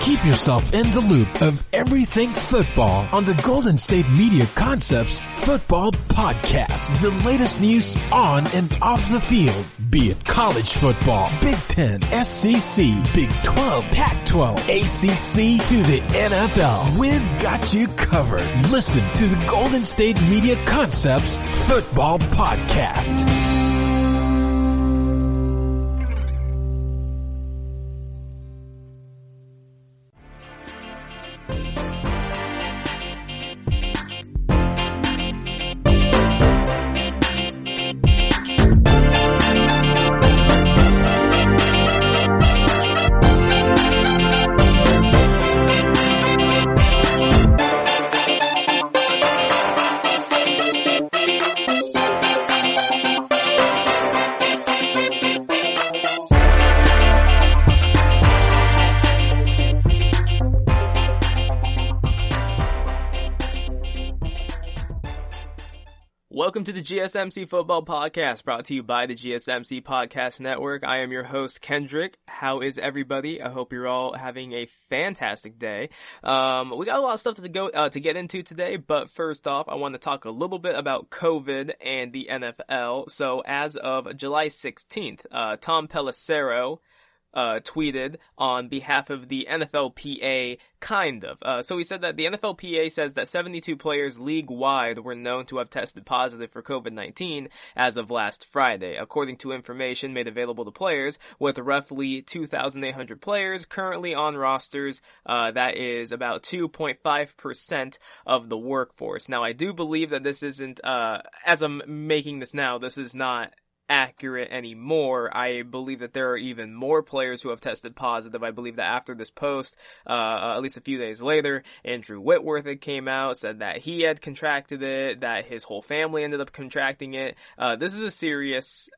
Keep yourself in the loop of everything football on the Golden State Media Concepts Football Podcast. The latest news on and off the field, be it college football, Big Ten, SEC, Big 12, Pac-12, ACC to the NFL. We've got you covered. Listen to the Golden State Media Concepts Football Podcast. Welcome to the GSMC Football Podcast, brought to you by the GSMC Podcast Network. I am your host, Kendrick. How is everybody? I hope you're all having a fantastic day. We got a lot of stuff to get into today, but first off, I want to talk a little bit about COVID and the NFL. So as of July 16th, Tom Pelissero tweeted on behalf of the NFLPA, So he said that the NFLPA says that 72 players league-wide were known to have tested positive for COVID-19 as of last Friday, according to information made available to players, with roughly 2,800 players currently on rosters. That is about 2.5% of the workforce. Now, I do believe that this isn't, as I'm making this now, this is not accurate anymore. I believe that there are even more players who have tested positive. I believe that after this post, at least a few days later, Andrew Whitworth had came out, said that he had contracted it, that his whole family ended up contracting it. This is a serious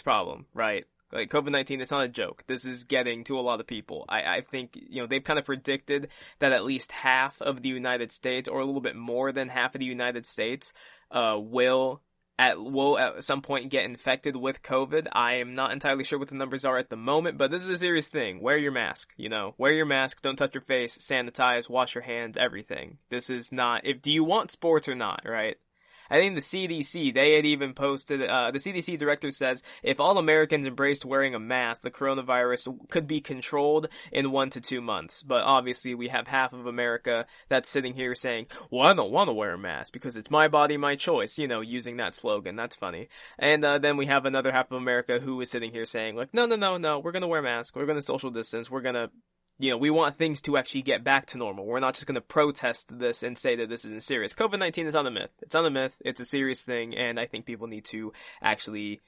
problem, right? Like, COVID-19, it's not a joke. This is getting to a lot of people. I think, they've kind of predicted that at least half of the United States, or a little bit more than half of the United States, will at some point get infected with COVID. I am not entirely sure what the numbers are at the moment, but this is a serious thing. Wear your mask, wear your mask, don't touch your face, sanitize, wash your hands, everything. This is not, do you want sports or not, right? I think the CDC, they had even posted, the CDC director says, if all Americans embraced wearing a mask, the coronavirus could be controlled in 1 to 2 months. But obviously we have half of America that's sitting here saying, well, I don't want to wear a mask because it's my body, my choice, using that slogan. That's funny. And then we have another half of America who is sitting here saying, like, no, we're going to wear masks, we're going to social distance, we're going to, we want things to actually get back to normal. We're not just going to protest this and say that this isn't serious. COVID-19 is not a myth. It's not a myth. It's a serious thing, and I think people need to actually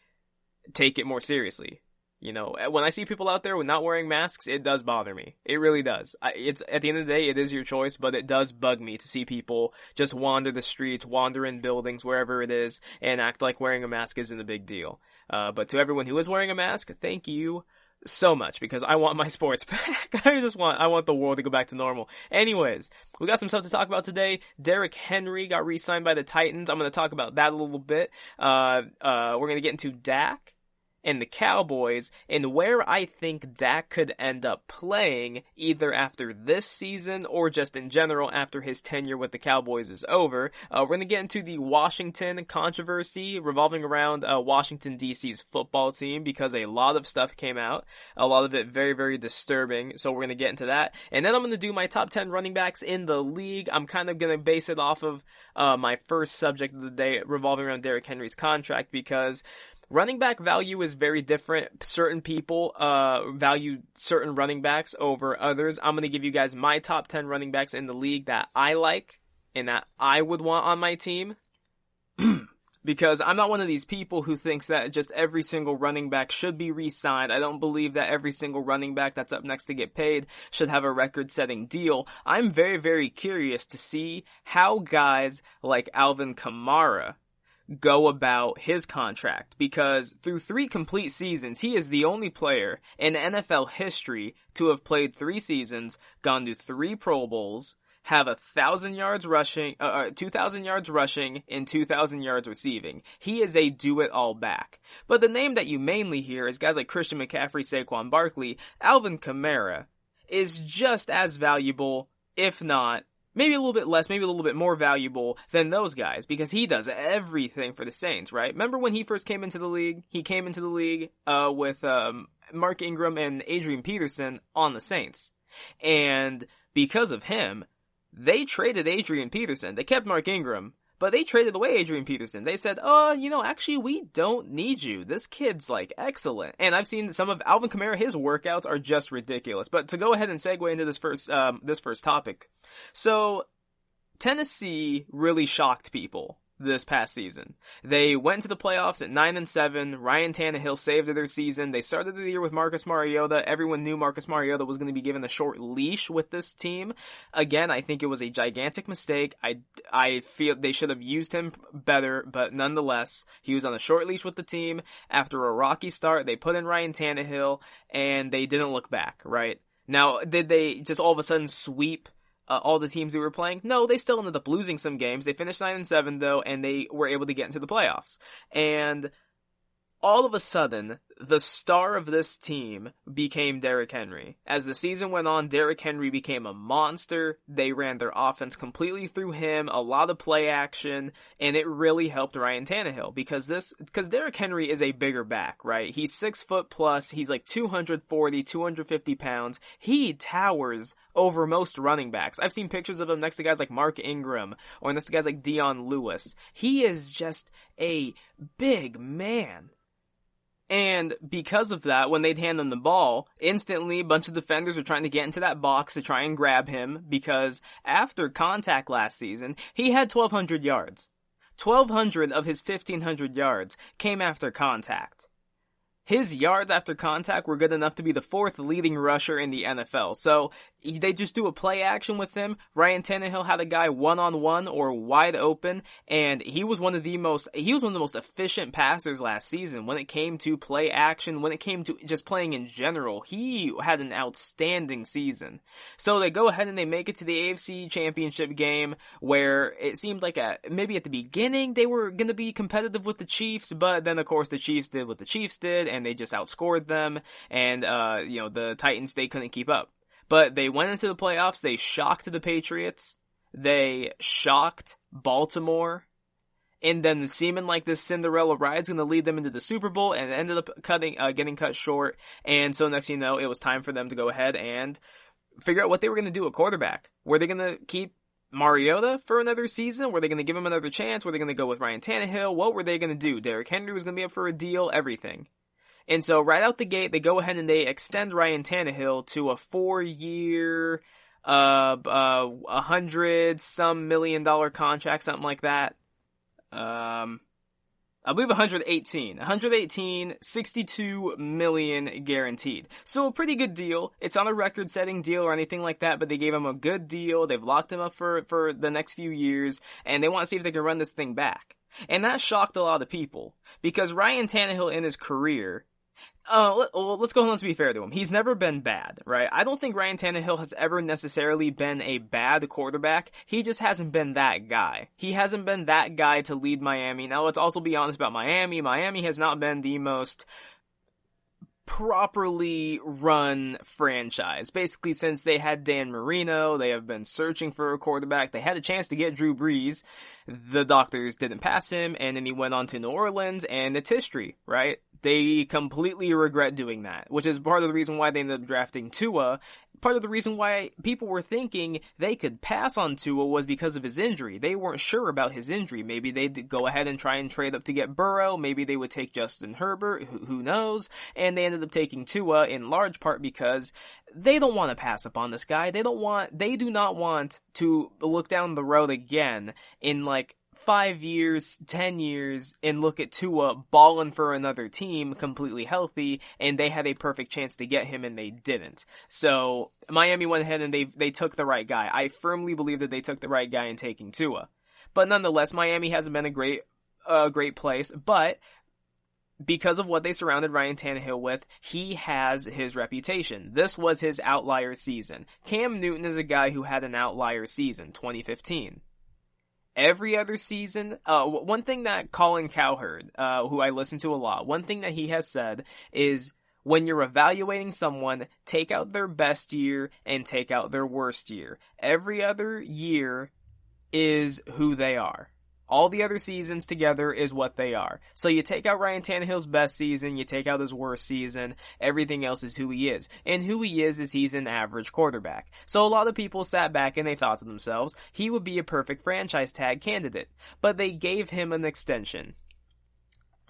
take it more seriously. When I see people out there with not wearing masks, it does bother me. It really does. It's at the end of the day, it is your choice, but it does bug me to see people just wander the streets, wander in buildings, wherever it is, and act like wearing a mask isn't a big deal. But to everyone who is wearing a mask, thank you so much, because I want my sports back. I want the world to go back to normal. Anyways, we got some stuff to talk about today. Derrick Henry got re-signed by the Titans. I'm going to talk about that a little bit. We're going to get into Dak and the Cowboys, and where I think Dak could end up playing, either after this season or just in general after his tenure with the Cowboys is over. We're going to get into the Washington controversy revolving around Washington D.C.'s football team, because a lot of stuff came out, a lot of it very, very disturbing, so we're going to get into that. And then I'm going to do my top 10 running backs in the league. I'm kind of going to base it off of my first subject of the day revolving around Derrick Henry's contract, because running back value is very different. Certain people value certain running backs over others. I'm going to give you guys my top 10 running backs in the league that I like and that I would want on my team. Because I'm not one of these people who thinks that just every single running back should be re-signed. I don't believe that every single running back that's up next to get paid should have a record-setting deal. I'm very, very curious to see how guys like Alvin Kamara go about his contract, because through 3 complete seasons, he is the only player in NFL history to have played 3 seasons, gone to 3 Pro Bowls, have 1,000 yards rushing, 2,000 yards rushing, and 2,000 yards receiving. He is a do-it-all back. But the name that you mainly hear is guys like Christian McCaffrey, Saquon Barkley. Alvin Kamara is just as valuable, if not maybe a little bit less, maybe a little bit more valuable than those guys, because he does everything for the Saints, right? Remember when he first came into the league? He came into the league with Mark Ingram and Adrian Peterson on the Saints. And because of him, they traded Adrian Peterson. They kept Mark Ingram, but they traded away Adrian Peterson. They said, actually, we don't need you. This kid's, excellent. And I've seen some of Alvin Kamara, his workouts are just ridiculous. But to go ahead and segue into this first topic. So, Tennessee really shocked people this past season. They went to the playoffs at 9-7. Ryan Tannehill saved their season. They started the year with Marcus Mariota. Everyone knew Marcus Mariota was going to be given a short leash with this team. Again, I think it was a gigantic mistake. I feel they should have used him better, but nonetheless, he was on a short leash with the team. After a rocky start, they put in Ryan Tannehill, and they didn't look back, right? Now, did they just all of a sudden sweep all the teams who were playing? No, they still ended up losing some games. They finished 9-7 though, and they were able to get into the playoffs. And all of a sudden, the star of this team became Derrick Henry. As the season went on, Derrick Henry became a monster. They ran their offense completely through him, a lot of play action, and it really helped Ryan Tannehill because Derrick Henry is a bigger back, right? He's 6 foot plus, he's 240, 250 pounds. He towers over most running backs. I've seen pictures of him next to guys like Mark Ingram or next to guys like Dion Lewis. He is just a big man. And because of that, when they'd hand him the ball, instantly a bunch of defenders are trying to get into that box to try and grab him because after contact last season, he had 1,200 yards. 1,200 of his 1,500 yards came after contact. His yards after contact were good enough to be the 4th leading rusher in the NFL. So they just do a play action with him. Ryan Tannehill had a guy one-on-one or wide open, and he was one of the most efficient passers last season when it came to play action, when it came to just playing in general. He had an outstanding season. So they go ahead and they make it to the AFC Championship game where it seemed like maybe at the beginning they were going to be competitive with the Chiefs, but then of course the Chiefs did what the Chiefs did, and they just outscored them, and the Titans, they couldn't keep up. But they went into the playoffs, they shocked the Patriots, they shocked Baltimore, and then seeming like this Cinderella ride's going to lead them into the Super Bowl, and it ended up getting cut short, and so next thing you know, it was time for them to go ahead and figure out what they were going to do at quarterback. Were they going to keep Mariota for another season? Were they going to give him another chance? Were they going to go with Ryan Tannehill? What were they going to do? Derrick Henry was going to be up for a deal, everything. And so right out the gate, they go ahead and they extend Ryan Tannehill to a 4-year, $100-some million contract, something like that. I believe 118, 62 million guaranteed. So a pretty good deal. It's not a record-setting deal or anything like that, but they gave him a good deal. They've locked him up for the next few years, and they want to see if they can run this thing back. And that shocked a lot of people, because Ryan Tannehill in his career, let's go on, let's be fair to him. He's never been bad, right? I don't think Ryan Tannehill has ever necessarily been a bad quarterback. He just hasn't been that guy. He hasn't been that guy to lead Miami. Now, let's also be honest about Miami. Miami has not been the most properly run franchise. Basically, since they had Dan Marino, they have been searching for a quarterback. They had a chance to get Drew Brees. The doctors didn't pass him, and then he went on to New Orleans, and it's history, right? They completely regret doing that, which is part of the reason why they ended up drafting Tua. Part of the reason why people were thinking they could pass on Tua was because of his injury. They weren't sure about his injury. Maybe they'd go ahead and try and trade up to get Burrow. Maybe they would take Justin Herbert. Who knows? And they ended up taking Tua in large part because they don't want to pass up on this guy. They do not want to look down the road again in 5 years, 10 years, and look at Tua balling for another team completely healthy, and they had a perfect chance to get him, and they didn't. So Miami went ahead and they took the right guy. I firmly believe that they took the right guy in taking Tua. But nonetheless, Miami hasn't been a great place, but because of what they surrounded Ryan Tannehill with, he has his reputation. This was his outlier season. Cam Newton is a guy who had an outlier season, 2015. Every other season, one thing that Colin Cowherd, who I listen to a lot, one thing that he has said is when you're evaluating someone, take out their best year and take out their worst year. Every other year is who they are. All the other seasons together is what they are. So you take out Ryan Tannehill's best season, you take out his worst season, everything else is who he is. And who he is he's an average quarterback. So a lot of people sat back and they thought to themselves, he would be a perfect franchise tag candidate. But they gave him an extension.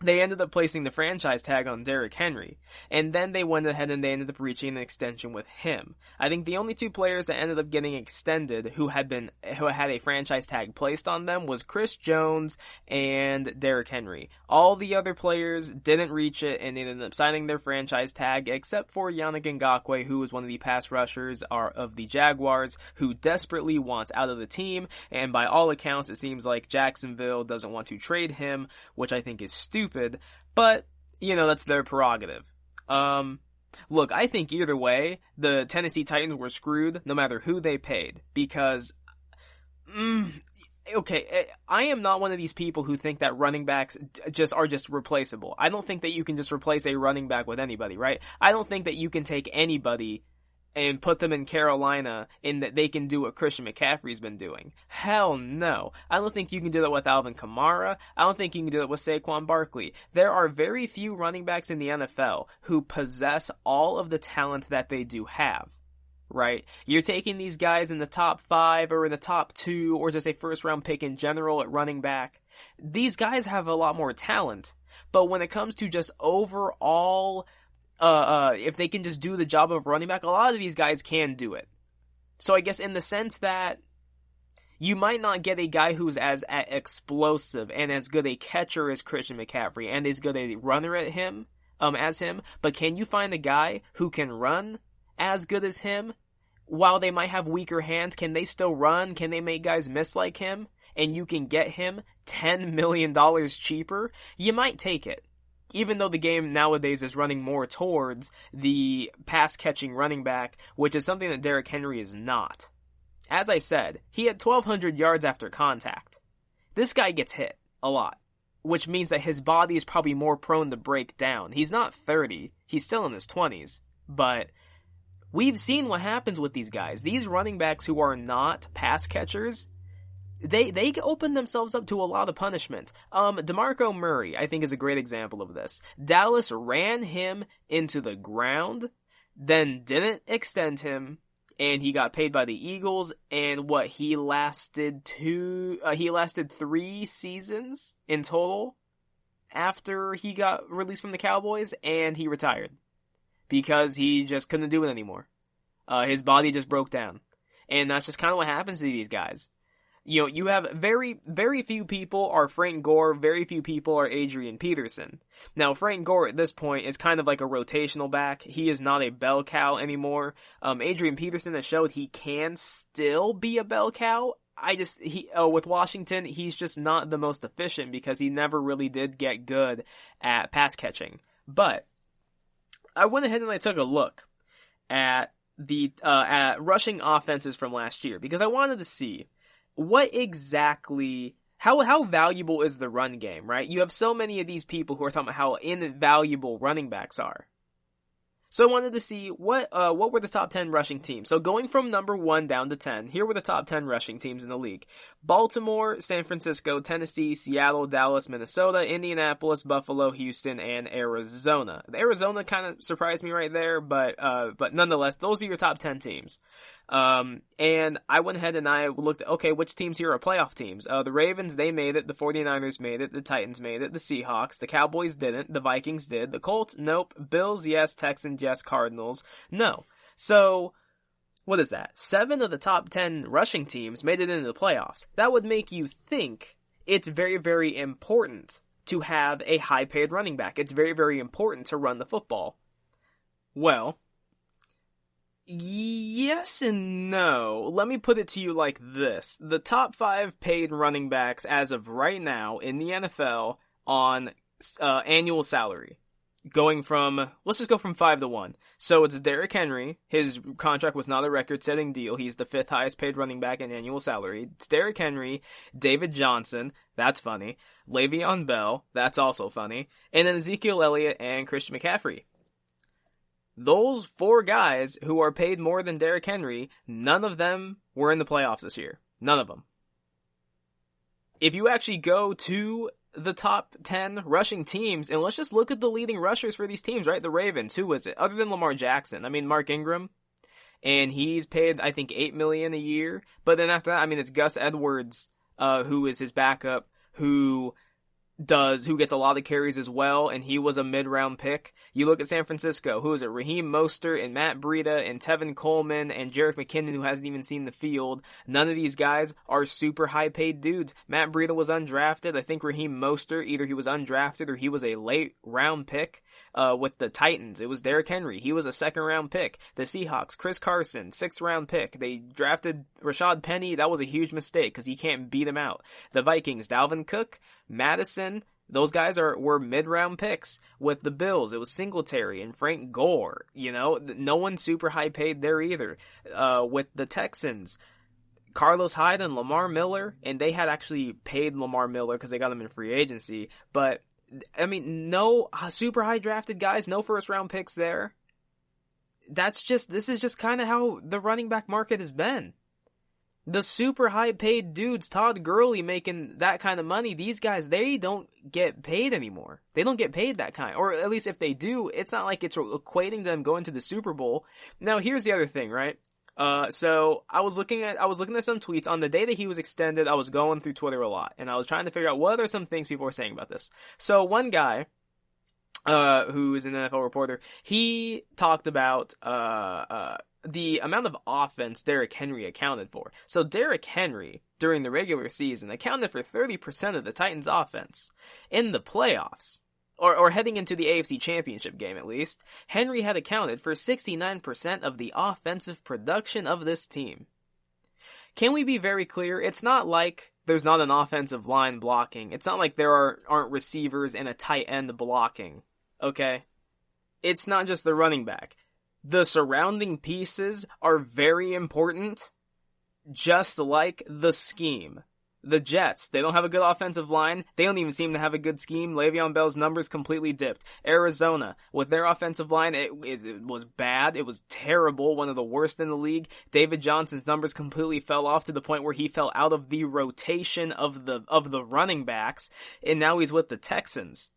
They ended up placing the franchise tag on Derrick Henry, and then they went ahead and they ended up reaching an extension with him. I think the only two players that ended up getting extended who had a franchise tag placed on them was Chris Jones and Derrick Henry. All the other players didn't reach it, and they ended up signing their franchise tag, except for Yannick Ngakoue, who was one of the pass rushers of the Jaguars, who desperately wants out of the team, and by all accounts, it seems like Jacksonville doesn't want to trade him, which I think is stupid. But, that's their prerogative. Look, I think either way, the Tennessee Titans were screwed no matter who they paid. Because, okay, I am not one of these people who think that running backs are just replaceable. I don't think that you can just replace a running back with anybody, right? I don't think that you can take anybody and put them in Carolina and that they can do what Christian McCaffrey's been doing. Hell no. I don't think you can do that with Alvin Kamara. I don't think you can do that with Saquon Barkley. There are very few running backs in the NFL who possess all of the talent that they do have. Right? You're taking these guys in the top 5 or in the top 2 or just a first round pick in general at running back. These guys have a lot more talent. But when it comes to just overall if they can just do the job of running back, a lot of these guys can do it. So I guess in the sense that you might not get a guy who's as explosive and as good a catcher as Christian McCaffrey and as good a runner at him, as him, but can you find a guy who can run as good as him? While they might have weaker hands, can they still run? Can they make guys miss like him? And you can get him $10 million cheaper? You might take it. Even though the game nowadays is running more towards the pass-catching running back, which is something that Derrick Henry is not. As I said, he had 1,200 yards after contact. This guy gets hit a lot, which means that his body is probably more prone to break down. He's not 30, he's still in his 20s, but we've seen what happens with these guys. These running backs who are not pass catchers, they open themselves up to a lot of punishment. DeMarco Murray, I think, is a great example of this. Dallas ran him into the ground, then didn't extend him, and he got paid by the Eagles, and he lasted 3 seasons in total after he got released from the Cowboys, and he retired. Because he just couldn't do it anymore. His body just broke down. And that's just kind of what happens to these guys. You have very, very few people are Frank Gore, very few people are Adrian Peterson. Now, Frank Gore at this point is kind of like a rotational back. He is not a bell cow anymore. Adrian Peterson has showed he can still be a bell cow. With Washington, he's just not the most efficient because he never really did get good at pass catching. But I went ahead and I took a look at at rushing offenses from last year because I wanted to see what exactly, how valuable is the run game, right? You have so many of these people who are talking about how invaluable running backs are. So I wanted to see what were the top 10 rushing teams. So going from number 1 down to 10, here were the top 10 rushing teams in the league. Baltimore, San Francisco, Tennessee, Seattle, Dallas, Minnesota, Indianapolis, Buffalo, Houston, and Arizona. Arizona kind of surprised me right there, but nonetheless, those are your top 10 teams. And I went ahead and I looked at, okay, which teams here are playoff teams? The Ravens, they made it. The 49ers made it. The Titans made it. The Seahawks. The Cowboys didn't. The Vikings did. The Colts, nope. Bills, yes. Texans, yes. Cardinals, no. So, what is that? 7 of the top 10 rushing teams made it into the playoffs. That would make you think it's very, very important to have a high-paid running back. It's very, very important to run the football. Well, yes and no. Let me put it to you like this. The top 5 paid running backs as of right now in the NFL on annual salary. Let's just go from 5 to 1. So it's Derrick Henry. His contract was not a record-setting deal. He's the 5th highest paid running back in annual salary. It's Derrick Henry, David Johnson. That's funny. Le'Veon Bell. That's also funny. And then Ezekiel Elliott and Christian McCaffrey. those 4 guys who are paid more than Derrick Henry, none of them were in the playoffs this year. None of them. If you actually go to the top 10 rushing teams, and let's just look at the leading rushers for these teams, right? The Ravens, who was it? Other than Lamar Jackson. I mean, Mark Ingram, and he's paid, I think, $8 million a year. But then after that, I mean, it's Gus Edwards, who is his backup, who gets a lot of carries as well, and he was a mid-round pick. You look at San Francisco, who is it? Raheem Mostert and Matt Breida and Tevin Coleman and Jerick McKinnon, who hasn't even seen the field. None of these guys are super high-paid dudes. Matt Breida was undrafted. I think Raheem Mostert, either he was undrafted or he was a late-round pick with the Titans. It was Derrick Henry. He was a second-round pick. The Seahawks, Chris Carson, 6th-round pick. They drafted Rashad Penny. That was a huge mistake because he can't beat him out. The Vikings, Dalvin Cook, Madison, those guys were mid-round picks. With the Bills, it was Singletary and Frank Gore. You know, no one super high paid there either. With the Texans, Carlos Hyde and Lamar Miller, and they had actually paid Lamar Miller because they got him in free agency. But, I mean, no super high drafted guys, no first-round picks there. This is just kind of how the running back market has been. The super high paid dudes, Todd Gurley making that kind of money, these guys, they don't get paid anymore. They don't get paid that kind. Or at least if they do, it's not like it's equating them going to the Super Bowl. Now here's the other thing, right? So I was looking at some tweets on the day that he was extended. I was going through Twitter a lot and I was trying to figure out what are some things people were saying about this. So one guy, who is an NFL reporter, he talked about, the amount of offense Derrick Henry accounted for. So Derrick Henry, during the regular season, accounted for 30% of the Titans' offense. In the playoffs, or heading into the AFC Championship game at least, Henry had accounted for 69% of the offensive production of this team. Can we be very clear? It's not like there's not an offensive line blocking. It's not like there aren't receivers and a tight end blocking. Okay? It's not just the running back. The surrounding pieces are very important, just like the scheme. The Jets, they don't have a good offensive line. They don't even seem to have a good scheme. Le'Veon Bell's numbers completely dipped. Arizona, with their offensive line, it was bad. It was terrible, one of the worst in the league. David Johnson's numbers completely fell off to the point where he fell out of the rotation of the running backs, and now he's with the Texans.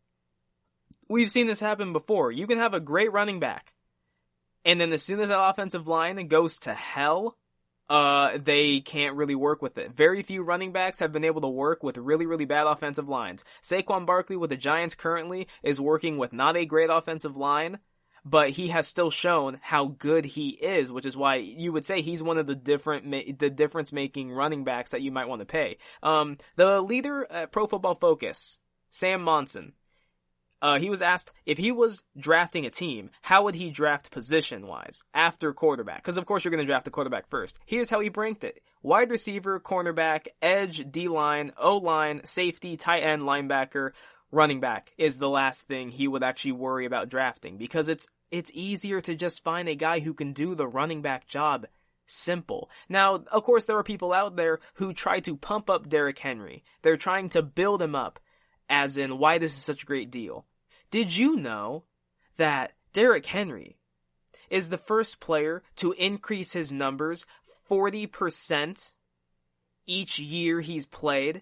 We've seen this happen before. You can have a great running back, and then as soon as that offensive line goes to hell, they can't really work with it. Very few running backs have been able to work with really, really bad offensive lines. Saquon Barkley with the Giants currently is working with not a great offensive line, but he has still shown how good he is, which is why you would say he's one of the difference-making running backs that you might want to pay. The leader at Pro Football Focus, Sam Monson, he was asked if he was drafting a team, how would he draft position-wise after quarterback? Because, of course, you're going to draft the quarterback first. Here's how he ranked it. Wide receiver, cornerback, edge, D-line, O-line, safety, tight end, linebacker, running back is the last thing he would actually worry about drafting. Because it's easier to just find a guy who can do the running back job. Simple. Now, of course, there are people out there who try to pump up Derrick Henry. They're trying to build him up, as in why this is such a great deal. Did you know that Derrick Henry is the first player to increase his numbers 40% each year he's played?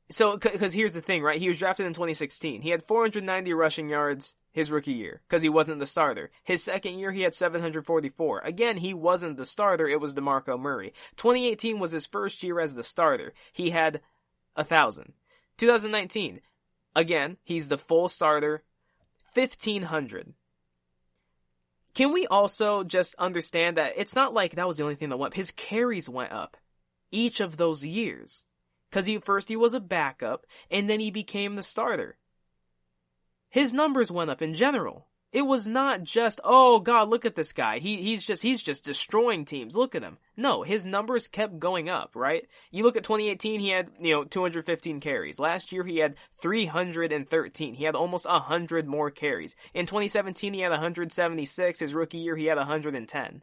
So, because here's the thing, right? He was drafted in 2016. He had 490 rushing yards his rookie year, because he wasn't the starter. His second year, he had 744. Again, he wasn't the starter. It was DeMarco Murray. 2018 was his first year as the starter. He had 1,000. 2019, again, he's the full starter, 1,500. Can we also just understand that it's not like that was the only thing that went up. His carries went up each of those years. Because first he was a backup, and then he became the starter. His numbers went up in general. It was not just, oh God, look at this guy. He's just destroying teams. Look at him. No, his numbers kept going up, right? You look at 2018, he had, 215 carries. Last year, he had 313. He had almost 100 more carries. In 2017, he had 176. His rookie year, he had 110.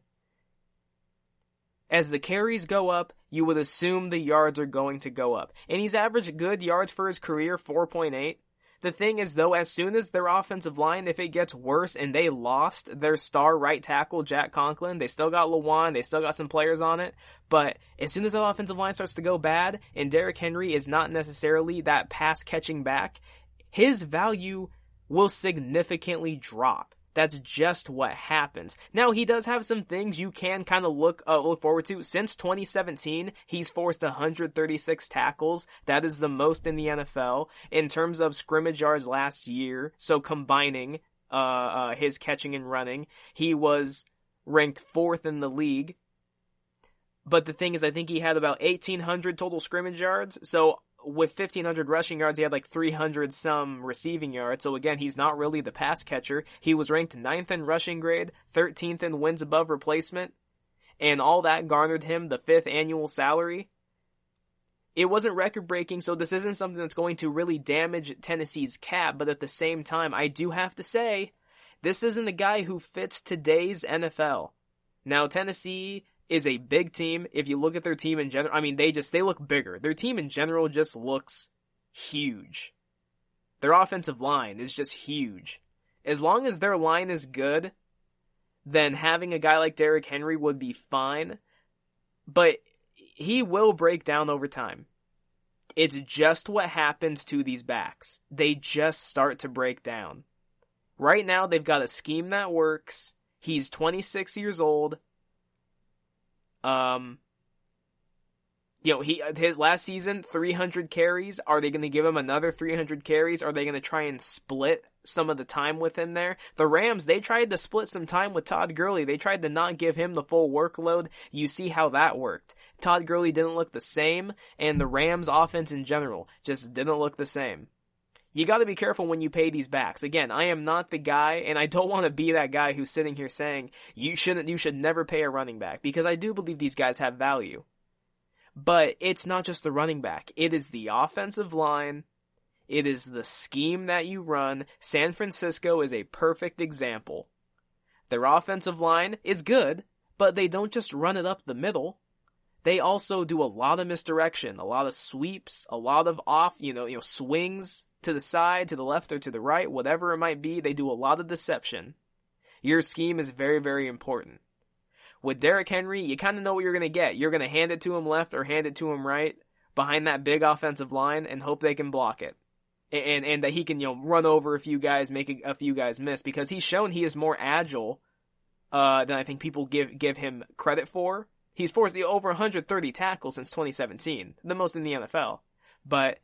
As the carries go up, you would assume the yards are going to go up. And he's averaged good yards for his career, 4.8. The thing is, though, as soon as their offensive line, if it gets worse and they lost their star right tackle, Jack Conklin, they still got Lewan, they still got some players on it, but as soon as that offensive line starts to go bad and Derrick Henry is not necessarily that pass-catching back, his value will significantly drop. That's just what happens. Now, he does have some things you can kind of look forward to. Since 2017, he's forced 136 tackles. That is the most in the NFL. In terms of scrimmage yards last year, so combining his catching and running, he was ranked 4th in the league. But the thing is, I think he had about 1,800 total scrimmage yards. So with 1,500 rushing yards, he had like 300 some receiving yards. So again, he's not really the pass catcher. He was ranked 9th in rushing grade, 13th in wins above replacement, and all that garnered him the 5th annual salary. It wasn't record breaking, so this isn't something that's going to really damage Tennessee's cap, but at the same time, I do have to say, this isn't a guy who fits today's NFL. Now, Tennessee is a big team. If you look at their team in general, I mean, they look bigger. Their team in general just looks huge. Their offensive line is just huge. As long as their line is good, then having a guy like Derrick Henry would be fine. But he will break down over time. It's just what happens to these backs. They just start to break down. Right now, they've got a scheme that works. He's 26 years old. His last season, 300 carries. Are they going to give him another 300 carries? Are they going to try and split some of the time with him there? The Rams, they tried to split some time with Todd Gurley. They tried to not give him the full workload. You see how that worked. Todd Gurley didn't look the same, and the Rams offense in general just didn't look the same. You got to be careful when you pay these backs. Again, I am not the guy, and I don't want to be that guy who's sitting here saying you should never pay a running back, because I do believe these guys have value. But it's not just the running back. It is the offensive line. It is the scheme that you run. San Francisco is a perfect example. Their offensive line is good, but they don't just run it up the middle. They also do a lot of misdirection, a lot of sweeps, a lot of swings to the side, to the left, or to the right, whatever it might be. They do a lot of deception. Your scheme is very, very important. With Derrick Henry, you kind of know what you're going to get. You're going to hand it to him left or hand it to him right behind that big offensive line and hope they can block it. And that he can, run over a few guys, make a few guys miss, because he's shown he is more agile than I think people give him credit for. He's forced over 130 tackles since 2017, the most in the NFL. But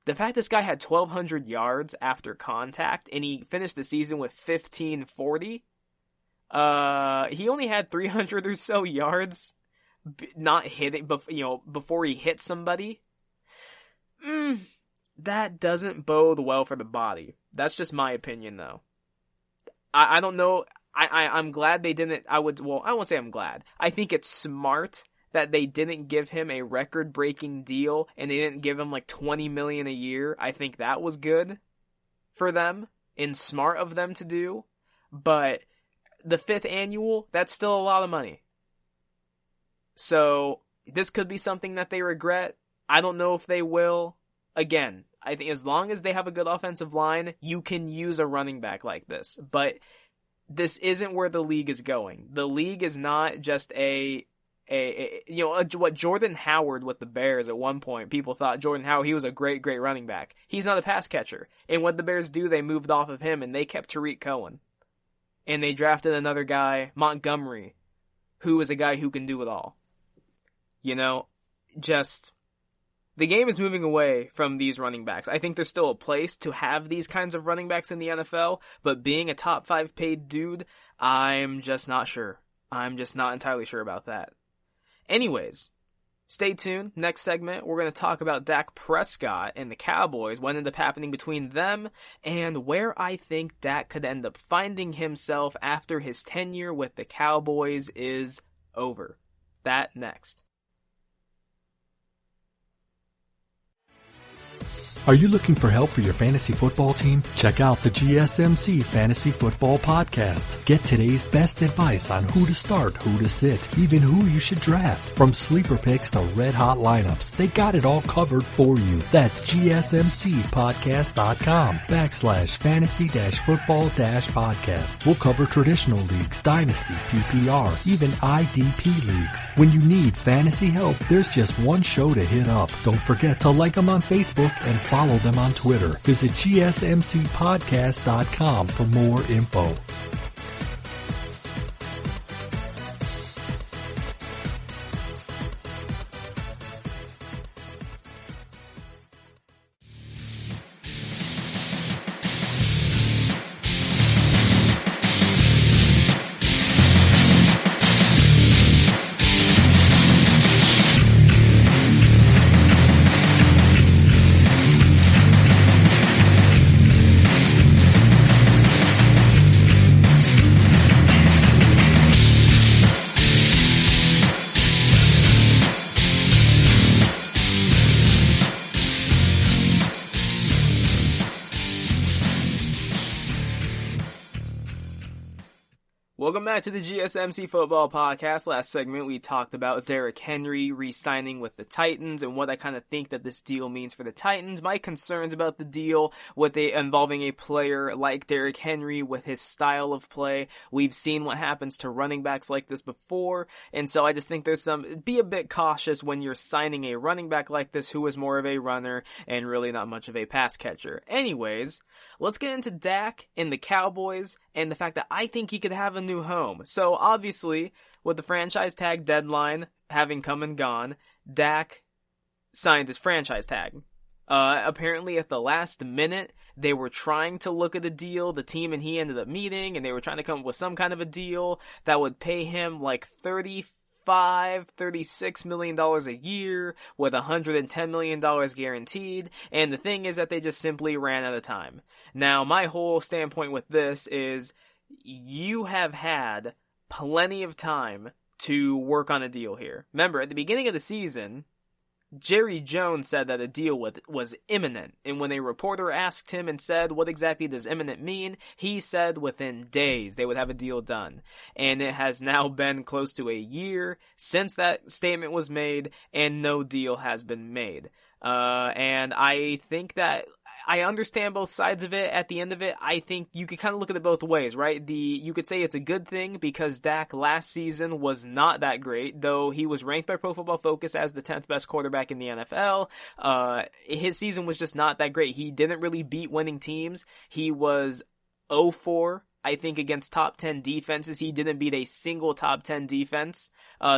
the fact this guy had 1,200 yards after contact, and he finished the season with 1,540, he only had 300 or so yards not hitting, before he hit somebody. That doesn't bode well for the body. That's just my opinion, though. I don't know. I'm glad they didn't. I won't say I'm glad. I think it's smart that they didn't give him a record-breaking deal and they didn't give him like $20 million a year. I think that was good for them and smart of them to do. But the 5th annual, that's still a lot of money. So this could be something that they regret. I don't know if they will. Again, I think as long as they have a good offensive line, you can use a running back like this. But this isn't where the league is going. The league is not just what Jordan Howard with the Bears at one point. People thought Jordan Howard, he was a great, great running back. He's not a pass catcher. And what the Bears do, they moved off of him and they kept Tariq Cohen. And they drafted another guy, Montgomery, who is a guy who can do it all. The game is moving away from these running backs. I think there's still a place to have these kinds of running backs in the NFL, but being a top 5 paid dude, I'm just not sure. I'm just not entirely sure about that. Anyways, stay tuned. Next segment, we're going to talk about Dak Prescott and the Cowboys, what ended up happening between them, and where I think Dak could end up finding himself after his tenure with the Cowboys is over. That next. Are you looking for help for your fantasy football team? Check out the GSMC Fantasy Football Podcast. Get today's best advice on who to start, who to sit, even who you should draft. From sleeper picks to red hot lineups, they got it all covered for you. That's GSMCpodcast.com/fantasy-football-podcast. We'll cover traditional leagues, dynasty, PPR, even IDP leagues. When you need fantasy help, there's just one show to hit up. Don't forget to like them on Facebook and follow them on Twitter. Visit GSMCpodcast.com for more info. Welcome back to the GSMC Football Podcast. Last segment, we talked about Derrick Henry re-signing with the Titans and what I kind of think that this deal means for the Titans. My concerns about the deal involving a player like Derrick Henry with his style of play. We've seen what happens to running backs like this before, and so I just think be a bit cautious when you're signing a running back like this who is more of a runner and really not much of a pass catcher. Anyways, let's get into Dak and the Cowboys and the fact that I think he could have a new home. So obviously, with the franchise tag deadline having come and gone, Dak signed his franchise tag. Apparently at the last minute, they were trying to look at a deal. The team and he ended up meeting, and they were trying to come up with some kind of a deal that would pay him like $36 million a year with $110 million guaranteed. And the thing is that they just simply ran out of time. Now, my whole standpoint with this is you have had plenty of time to work on a deal here. Remember, at the beginning of the season, Jerry Jones said that a deal was imminent, and when a reporter asked him and said, what exactly does imminent mean, he said within days they would have a deal done. And it has now been close to a year since that statement was made, and no deal has been made. And I think that I understand both sides of it. At the end of it, I think you could kind of look at it both ways, right? You could say it's a good thing because Dak last season was not that great, though he was ranked by Pro Football Focus as the 10th best quarterback in the NFL. His season was just not that great. He didn't really beat winning teams. He was 0-4, I think, against top 10 defenses. He didn't beat a single top 10 defense.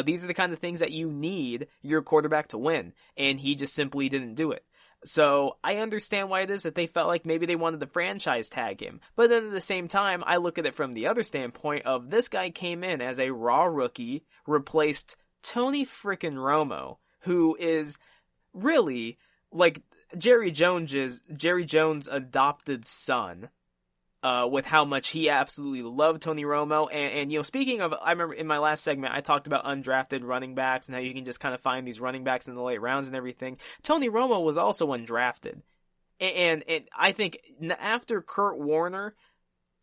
These are the kind of things that you need your quarterback to win, and he just simply didn't do it. So I understand why it is that they felt like maybe they wanted to franchise tag him. But then at the same time, I look at it from the other standpoint of this guy came in as a raw rookie, replaced Tony frickin' Romo, who is really like Jerry Jones' adopted son. With how much he absolutely loved Tony Romo. And, you know, speaking of, I remember in my last segment, I talked about undrafted running backs and how you can just kind of find these running backs in the late rounds and everything. Tony Romo was also undrafted. And I think after Kurt Warner,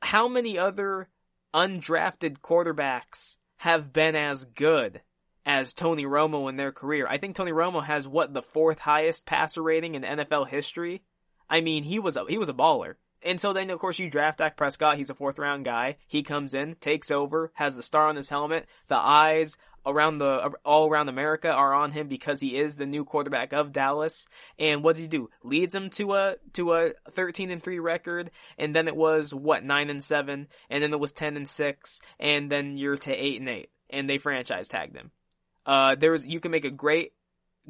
how many other undrafted quarterbacks have been as good as Tony Romo in their career? I think Tony Romo has, the fourth highest passer rating in NFL history? I mean, he was a baller. And so then, of course, you draft Dak Prescott. He's a fourth-round guy. He comes in, takes over, has the star on his helmet. The eyes all around America are on him because he is the new quarterback of Dallas. And what does he do? Leads them to a 13-3 record. And then it was 9-7, and then it was 10-6, and then you're to 8-8, and they franchise tagged him. You can make a great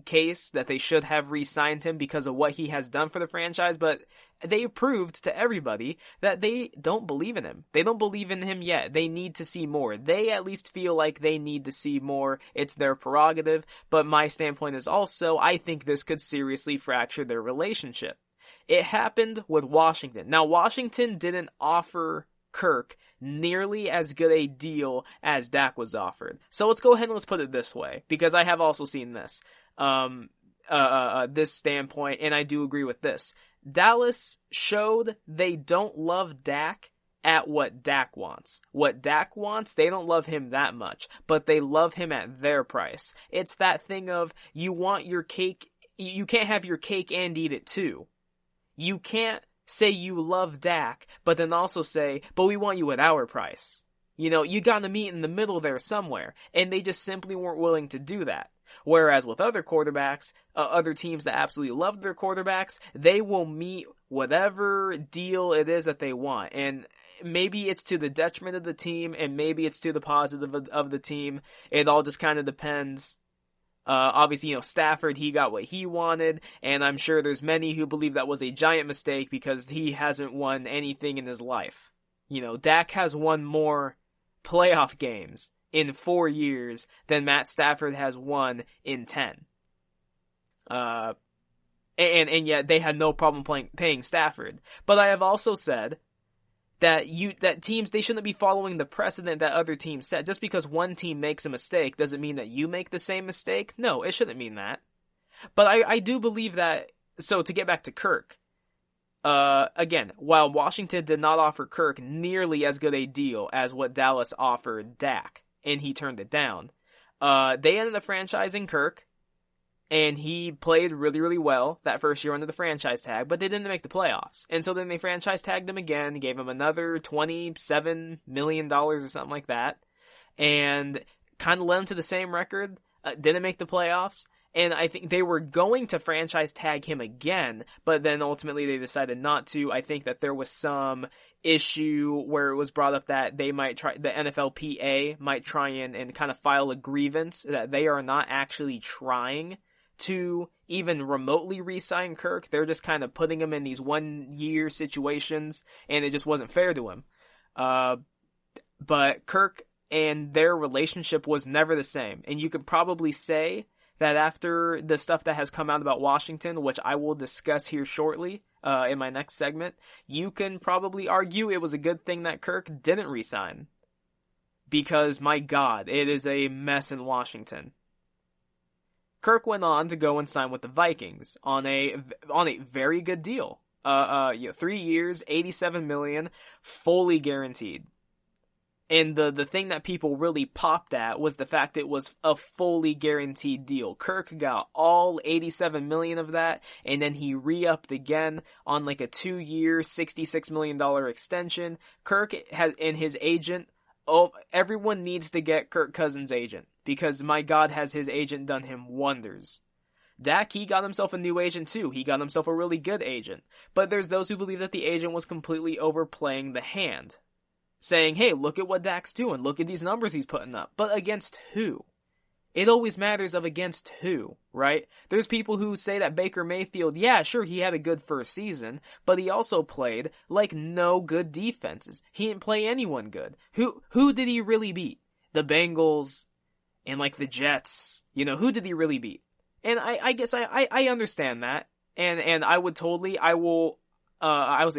case that they should have re-signed him because of what he has done for the franchise, but they proved to everybody that they don't believe in him. They don't believe in him yet. They need to see more. They at least feel like they need to see more. It's their prerogative, but my standpoint is also, I think this could seriously fracture their relationship. It happened with Washington. Now, Washington didn't offer Kirk nearly as good a deal as Dak was offered. So let's go ahead and let's put it this way, because I have also seen this. this standpoint, and I do agree with this. Dallas showed they don't love Dak at what Dak wants. What Dak wants, they don't love him that much, but they love him at their price. It's that thing of, you want your cake, you can't have your cake and eat it too. You can't say you love Dak, but then also say, but we want you at our price. You know, you gotta meet in the middle there somewhere, and they just simply weren't willing to do that. Whereas with other quarterbacks, other teams that absolutely love their quarterbacks, they will meet whatever deal it is that they want. And maybe it's to the detriment of the team, and maybe it's to the positive of the team. It all just kind of depends. Obviously, you know, Stafford, he got what he wanted, and I'm sure there's many who believe that was a giant mistake because he hasn't won anything in his life. You know, Dak has won more playoff games in 4 years than Matt Stafford has won in 10. And yet they had no problem paying Stafford. But I have also said that teams, they shouldn't be following the precedent that other teams set. Just because one team makes a mistake doesn't mean that you make the same mistake. No, it shouldn't mean that. But I do believe that, so to get back to Kirk, again, while Washington did not offer Kirk nearly as good a deal as what Dallas offered Dak, and he turned it down, they ended up franchising Kirk, and he played really, really well that first year under the franchise tag, but they didn't make the playoffs. And so then they franchise tagged him again, gave him another $27 million or something like that, and kind of led him to the same record, didn't make the playoffs. And I think they were going to franchise tag him again, but then ultimately they decided not to. I think that there was some issue where it was brought up that they might try, the NFLPA might try and kind of file a grievance that they are not actually trying to even remotely re-sign Kirk. They're just kind of putting him in these 1 year situations, and it just wasn't fair to him. But Kirk and their relationship was never the same. And you could probably say that after the stuff that has come out about Washington, which I will discuss here shortly in my next segment, you can probably argue it was a good thing that Kirk didn't resign. Because, my God, it is a mess in Washington. Kirk went on to go and sign with the Vikings on a very good deal. 3 years, $87 million, fully guaranteed. And the thing that people really popped at was the fact it was a fully guaranteed deal. Kirk got all $87 million of that, and then he re-upped again on like a 2 year, $66 million extension. Kirk and his agent, everyone needs to get Kirk Cousins' agent, because my God, has his agent done him wonders. Dak, he got himself a new agent too. He got himself a really good agent. But there's those who believe that the agent was completely overplaying the hand, saying, hey, look at what Dak's doing. Look at these numbers he's putting up. But against who? It always matters of against who, right? There's people who say that Baker Mayfield, yeah, sure, he had a good first season, but he also played like no good defenses. He didn't play anyone good. Who did he really beat? The Bengals and like the Jets. You know, who did he really beat? And I guess I understand that. And I would say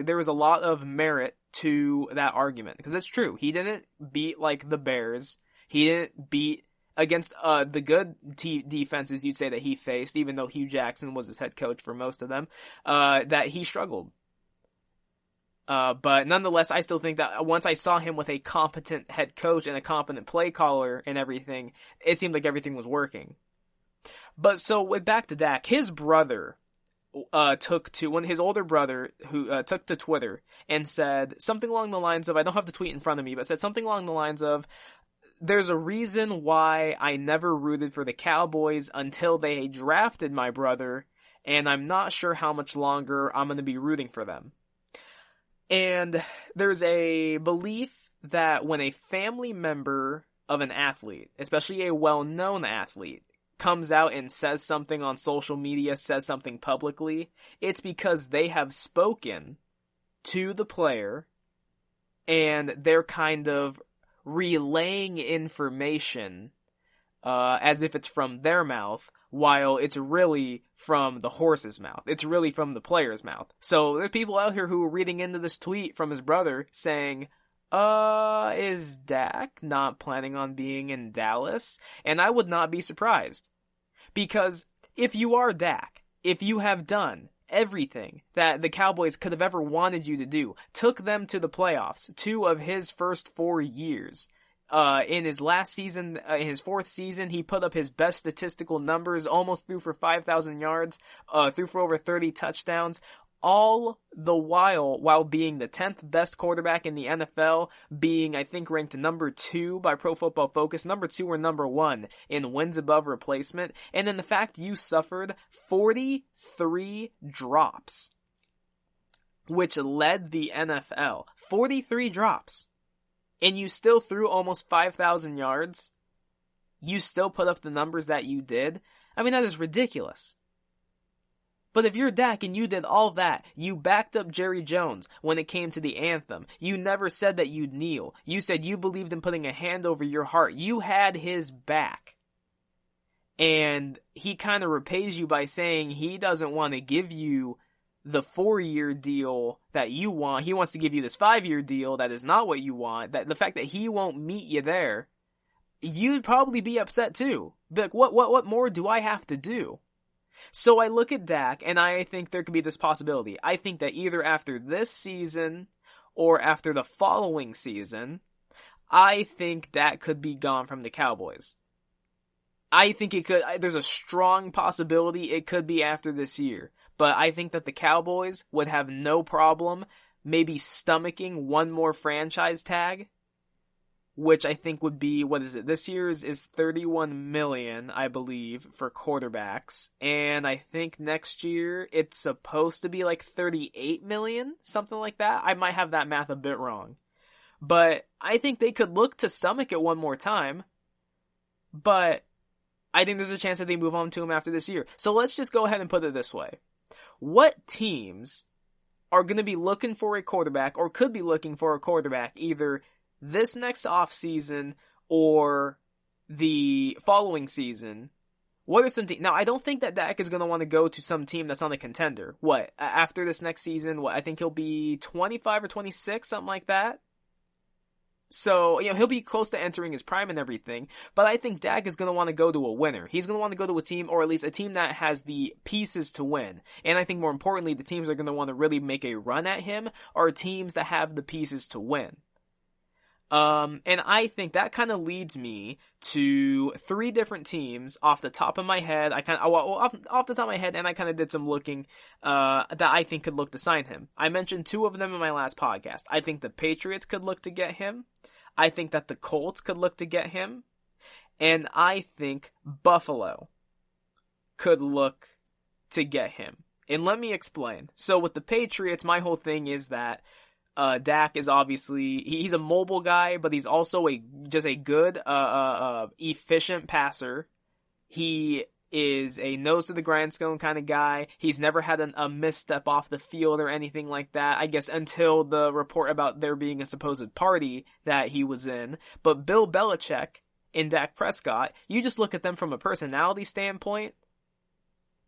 there was a lot of merit to that argument, because it's true. He didn't beat like the Bears. He didn't beat against the good defenses you'd say that he faced, even though Hugh Jackson was his head coach for most of them, that he struggled. But nonetheless, I still think that once I saw him with a competent head coach and a competent play caller and everything, it seemed like everything was working. But so with back to Dak, his brother his older brother who took to Twitter and said something along the lines of, I don't have the tweet in front of me, but said something along the lines of, there's a reason why I never rooted for the Cowboys until they drafted my brother, and I'm not sure how much longer I'm going to be rooting for them. And there's a belief that when a family member of an athlete, especially a well-known athlete, comes out and says something on social media, says something publicly, it's because they have spoken to the player and they're kind of relaying information as if it's from their mouth, while it's really from the horse's mouth. It's really from the player's mouth. So there's people out here who are reading into this tweet from his brother saying, is Dak not planning on being in Dallas? And I would not be surprised. Because if you are Dak, if you have done everything that the Cowboys could have ever wanted you to do, took them to the playoffs 2 of his first 4 years. In his last season, in his 4th season, he put up his best statistical numbers, almost threw for 5,000 yards, threw for over 30 touchdowns, all the while being the 10th best quarterback in the NFL, being, I think, ranked number 2 by Pro Football Focus, number 2 or number 1 in wins above replacement, and then the fact you suffered 43 drops, which led the NFL. 43 drops. And you still threw almost 5,000 yards. You still put up the numbers that you did. I mean, that is ridiculous. But if you're Dak and you did all that, you backed up Jerry Jones when it came to the anthem. You never said that you'd kneel. You said you believed in putting a hand over your heart. You had his back. And he kind of repays you by saying he doesn't want to give you the 4-year deal that you want. He wants to give you this 5-year deal that is not what you want. That the fact that he won't meet you there, you'd probably be upset too. Be like, what more do I have to do? So I look at Dak and I think there could be this possibility. I think that either after this season or after the following season, I think Dak could be gone from the Cowboys. I think it could, there's a strong possibility it could be after this year. But I think that the Cowboys would have no problem maybe stomaching one more franchise tag, which I think would be, what is it? This year's is $31 million, I believe, for quarterbacks. And I think next year it's supposed to be like $38 million, something like that. I might have that math a bit wrong. But I think they could look to stomach it one more time. But I think there's a chance that they move on to him after this year. So let's just go ahead and put it this way. What teams are going to be looking for a quarterback or could be looking for a quarterback either this next offseason or the following season? What are some teams? Now, I don't think that Dak is going to want to go to some team that's on a contender. What? After this next season, I think he'll be 25 or 26, something like that. So, he'll be close to entering his prime and everything, but I think Dak is going to want to go to a winner. He's going to want to go to a team, or at least a team that has the pieces to win. And I think more importantly, the teams that are going to want to really make a run at him are teams that have the pieces to win. And I think that kind of leads me to 3 different teams off the top of my head. Off the top of my head, and I kind of did some looking, that I think could look to sign him. I mentioned 2 of them in my last podcast. I think the Patriots could look to get him. I think that the Colts could look to get him. And I think Buffalo could look to get him. And let me explain. So with the Patriots, my whole thing is that Dak is obviously, he's a mobile guy, but he's also just a good, efficient passer. He is a nose to the grindstone kind of guy. He's never had a misstep off the field or anything like that, I guess, until the report about there being a supposed party that he was in. But Bill Belichick and Dak Prescott, you just look at them from a personality standpoint,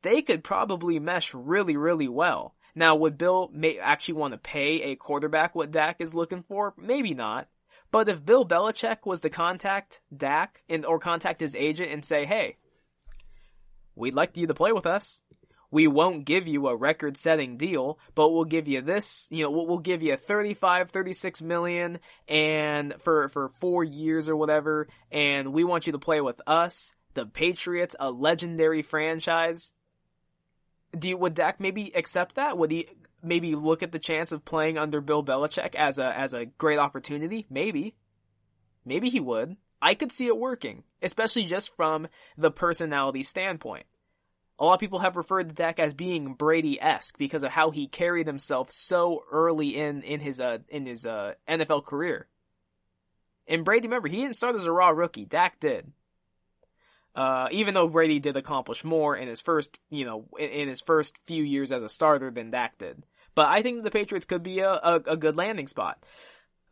they could probably mesh really, really well. Now, would Bill actually want to pay a quarterback what Dak is looking for? Maybe not. But if Bill Belichick was to contact Dak or contact his agent and say, hey, we'd like you to play with us. We won't give you a record-setting deal, but we'll give you this, we'll give you 36 million and for 4 years or whatever, and we want you to play with us, the Patriots, a legendary franchise. Would Dak maybe accept that? Would he maybe look at the chance of playing under Bill Belichick as a great opportunity? Maybe he would. I could see it working, especially just from the personality standpoint. A lot of people have referred to Dak as being Brady-esque because of how he carried himself so early in his NFL career. And Brady, remember, he didn't start as a raw rookie. Dak did. Even though Brady did accomplish more in his first few years as a starter than Dak did. But I think the Patriots could be a good landing spot.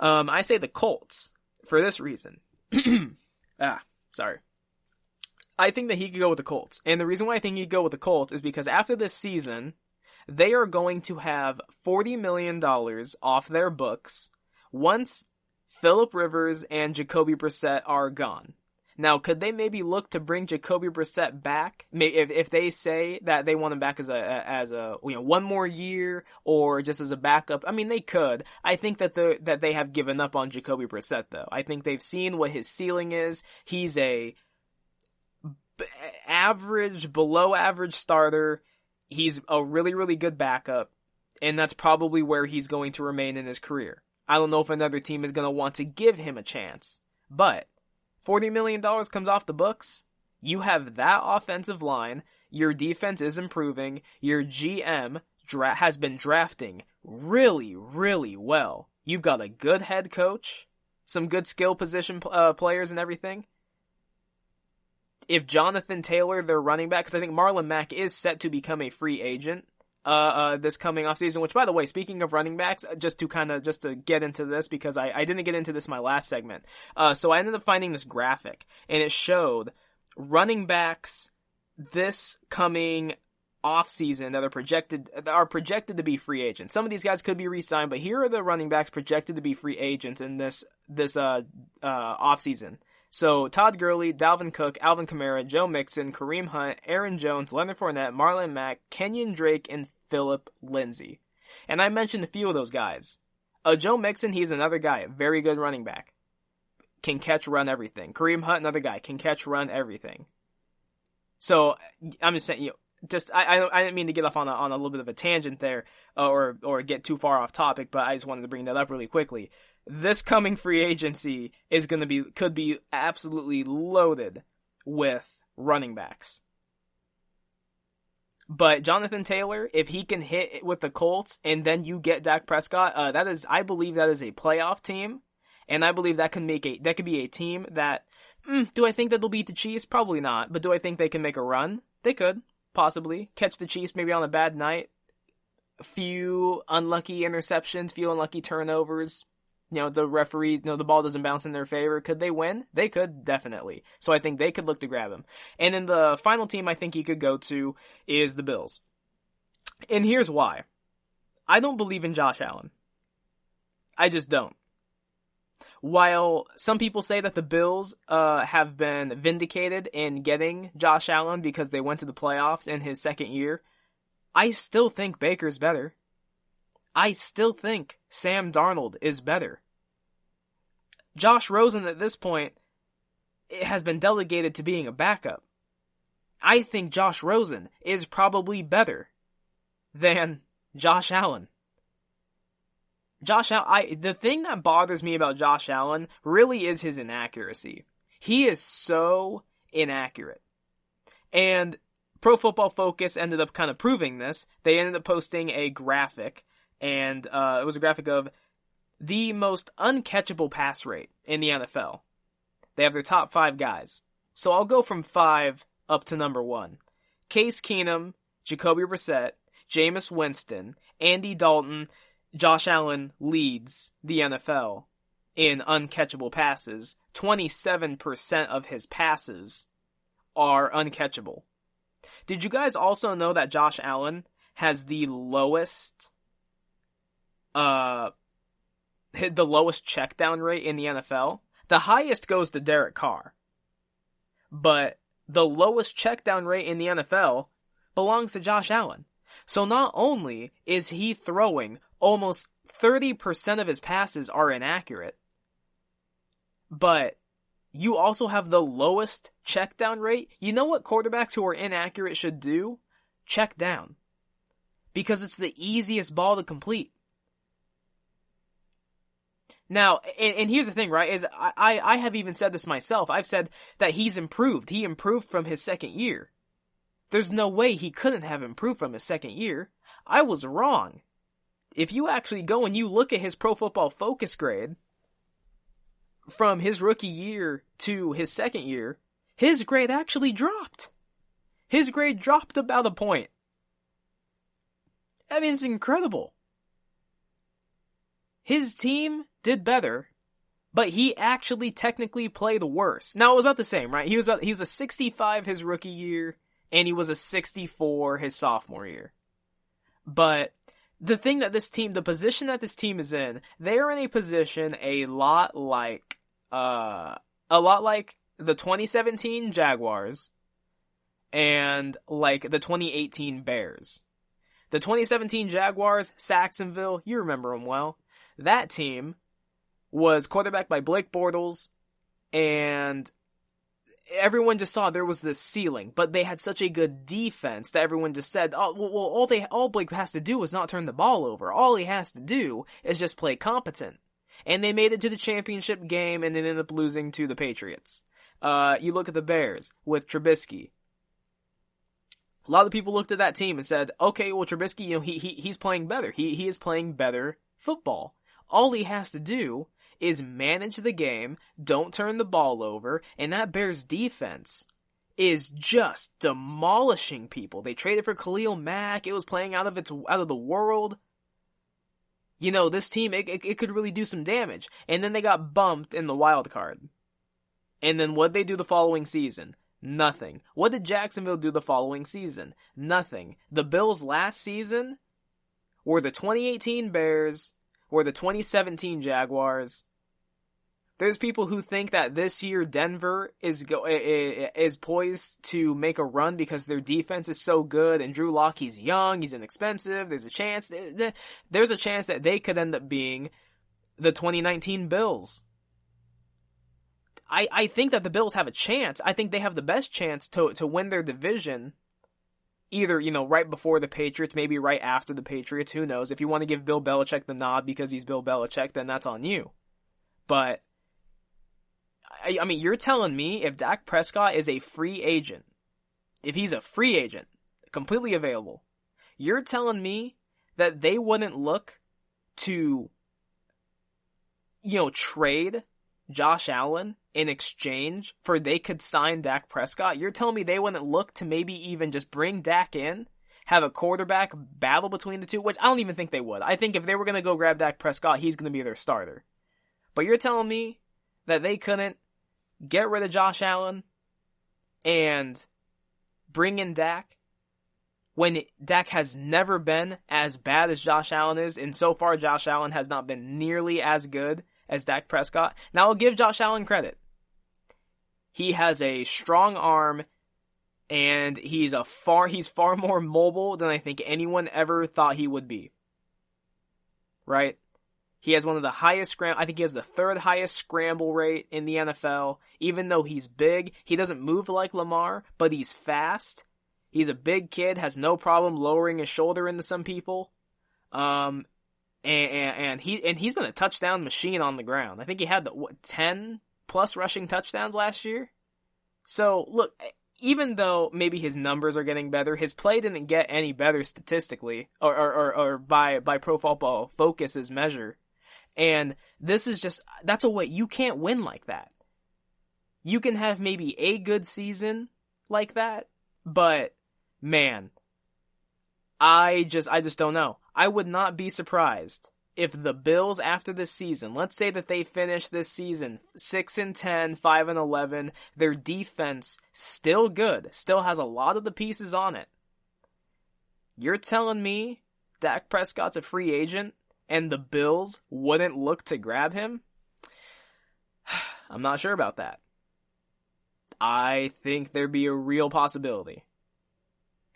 I say the Colts for this reason. I think that he could go with the Colts. And the reason why I think he'd go with the Colts is because after this season, they are going to have $40 million off their books once Phillip Rivers and Jacoby Brissett are gone. Now, could they maybe look to bring Jacoby Brissett back? If they say that they want him back as a one more year or just as a backup, I mean, they could. I think that they have given up on Jacoby Brissett, though. I think they've seen what his ceiling is. He's a average, below average starter. He's a really, really good backup, and that's probably where he's going to remain in his career. I don't know if another team is going to want to give him a chance, but $40 million comes off the books. You have that offensive line. Your defense is improving. Your GM has been drafting really, really well. You've got a good head coach, some good skill position players and everything. If Jonathan Taylor, their running back, because I think Marlon Mack is set to become a free agent this coming offseason, which, by the way, speaking of running backs, just to get into this, because I didn't get into this in my last segment. So I ended up finding this graphic, and it showed running backs this coming offseason that are projected to be free agents. Some of these guys could be re-signed, but here are the running backs projected to be free agents in this offseason. So Todd Gurley, Dalvin Cook, Alvin Kamara, Joe Mixon, Kareem Hunt, Aaron Jones, Leonard Fournette, Marlon Mack, Kenyon Drake, and Phillip Lindsay. And I mentioned a few of those guys. Joe Mixon, he's another guy, very good running back. Can catch, run, everything. Kareem Hunt, another guy, can catch, run, everything. So I'm just saying, I didn't mean to get off on a little bit of a tangent there, or get too far off topic, but I just wanted to bring that up really quickly. This coming free agency could be absolutely loaded with running backs. But Jonathan Taylor, if he can hit with the Colts and then you get Dak Prescott, I believe that is a playoff team, and I believe that could be a team that, do I think that they'll beat the Chiefs? Probably not. But do I think they can make a run? They could, possibly. Catch the Chiefs maybe on a bad night. A few unlucky interceptions, few unlucky turnovers. The referee, the ball doesn't bounce in their favor. Could they win? They could, definitely. So I think they could look to grab him. And then the final team I think he could go to is the Bills. And here's why. I don't believe in Josh Allen. I just don't. While some people say that the Bills have been vindicated in getting Josh Allen because they went to the playoffs in his second year, I still think Baker's better. I still think Sam Darnold is better. Josh Rosen at this point has been delegated to being a backup. I think Josh Rosen is probably better than Josh Allen. The thing that bothers me about Josh Allen really is his inaccuracy. He is so inaccurate. And Pro Football Focus ended up kind of proving this. They ended up posting a graphic, and it was a graphic of the most uncatchable pass rate in the NFL. They have their top 5 guys. So I'll go from 5 up to number 1. Case Keenum, Jacoby Brissett, Jameis Winston, Andy Dalton. Josh Allen leads the NFL in uncatchable passes. 27% of his passes are uncatchable. Did you guys also know that Josh Allen has the lowest check down rate in the NFL? The highest goes to Derek Carr. But the lowest check down rate in the NFL belongs to Josh Allen. So not only is he throwing almost 30% of his passes are inaccurate, but you also have the lowest check down rate. You know what quarterbacks who are inaccurate should do? Check down. Because it's the easiest ball to complete. Now, and here's the thing, right, is I have even said this myself. I've said that he's improved. He improved from his second year. There's no way he couldn't have improved from his second year. I was wrong. If you actually go and you look at his Pro Football Focus grade from his rookie year to his second year, his grade actually dropped. His grade dropped about a point. I mean, it's incredible. His team did better, but he actually technically played worse. Now, it was about the same, right? He was a 65 his rookie year, and he was a 64 his sophomore year. But the position that this team is in, they're in a position a lot like the 2017 Jaguars and like the 2018 Bears. The 2017 Jaguars, Saxonville, you remember them well. That team was quarterbacked by Blake Bortles, and everyone just saw there was this ceiling, but they had such a good defense that everyone just said, oh, well, all Blake has to do is not turn the ball over. All he has to do is just play competent. And they made it to the championship game and then ended up losing to the Patriots. You look at the Bears with Trubisky. A lot of people looked at that team and said, okay, well, Trubisky, he's playing better. He is playing better football. All he has to do is manage the game, don't turn the ball over, and that Bears defense is just demolishing people. They traded for Khalil Mack. It was playing out of the world. This team, it could really do some damage. And then they got bumped in the wild card. And then what'd they do the following season? Nothing. What did Jacksonville do the following season? Nothing. The Bills last season were the 2018 Bears, were the 2017 Jaguars. There's people who think that this year Denver is poised to make a run because their defense is so good, and Drew Lock, he's young, he's inexpensive. There's a chance that they could end up being the 2019 Bills. I think that the Bills have a chance. I think they have the best chance to win their division. Either, right before the Patriots, maybe right after the Patriots, who knows. If you want to give Bill Belichick the nod because he's Bill Belichick, then that's on you. But, I mean, you're telling me if Dak Prescott is a free agent, if he's a free agent, completely available, you're telling me that they wouldn't look to, trade Josh Allen in exchange for they could sign Dak Prescott? You're telling me they wouldn't look to maybe even just bring Dak in, have a quarterback battle between the two, which I don't even think they would. I think if they were going to go grab Dak Prescott, he's going to be their starter. But you're telling me that they couldn't get rid of Josh Allen and bring in Dak when Dak has never been as bad as Josh Allen is, and so far Josh Allen has not been nearly as good as Dak Prescott. Now, I'll give Josh Allen credit. He has a strong arm, and he's far more mobile than I think anyone ever thought he would be. Right? He has one of the highest I think he has the third highest scramble rate in the NFL. Even though he's big, he doesn't move like Lamar, but he's fast. He's a big kid, has no problem lowering his shoulder into some people. And he's been a touchdown machine on the ground. I think he had 10 plus rushing touchdowns last year. So look, even though maybe his numbers are getting better, his play didn't get any better statistically or by Pro Football Focus's measure. And this is that's a way you can't win like that. You can have maybe a good season like that, but man, I just don't know. I would not be surprised if the Bills after this season, let's say that they finish this season 6-10, 5-11, their defense still good, still has a lot of the pieces on it. You're telling me Dak Prescott's a free agent and the Bills wouldn't look to grab him? I'm not sure about that. I think there'd be a real possibility.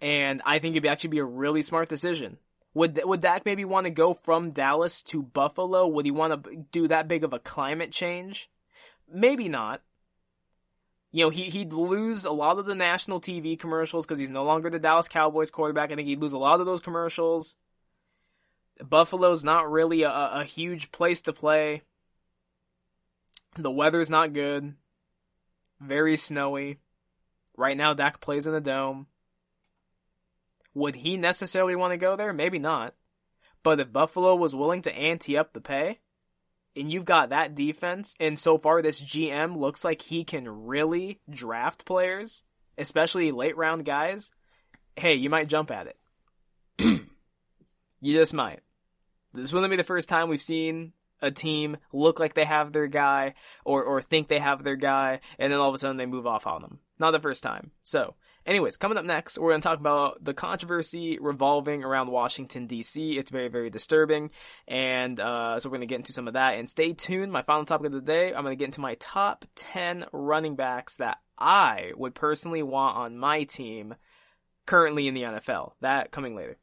And I think it'd actually be a really smart decision. Would Dak maybe want to go from Dallas to Buffalo? Would he want to do that big of a climate change? Maybe not. He'd lose a lot of the national TV commercials because he's no longer the Dallas Cowboys quarterback. I think he'd lose a lot of those commercials. Buffalo's not really a huge place to play. The weather's not good. Very snowy. Right now, Dak plays in a dome. Would he necessarily want to go there? Maybe not. But if Buffalo was willing to ante up the pay, and you've got that defense, and so far this GM looks like he can really draft players, especially late round guys, hey, you might jump at it. You just might. This wouldn't be the first time we've seen a team look like they have their guy or think they have their guy, and then all of a sudden they move off on them. Not the first time. So, anyways, coming up next, we're going to talk about the controversy revolving around Washington, D.C. It's very, very disturbing, and so we're going to get into some of that. And stay tuned. My final topic of the day, I'm going to get into my top 10 running backs that I would personally want on my team currently in the NFL. That coming later.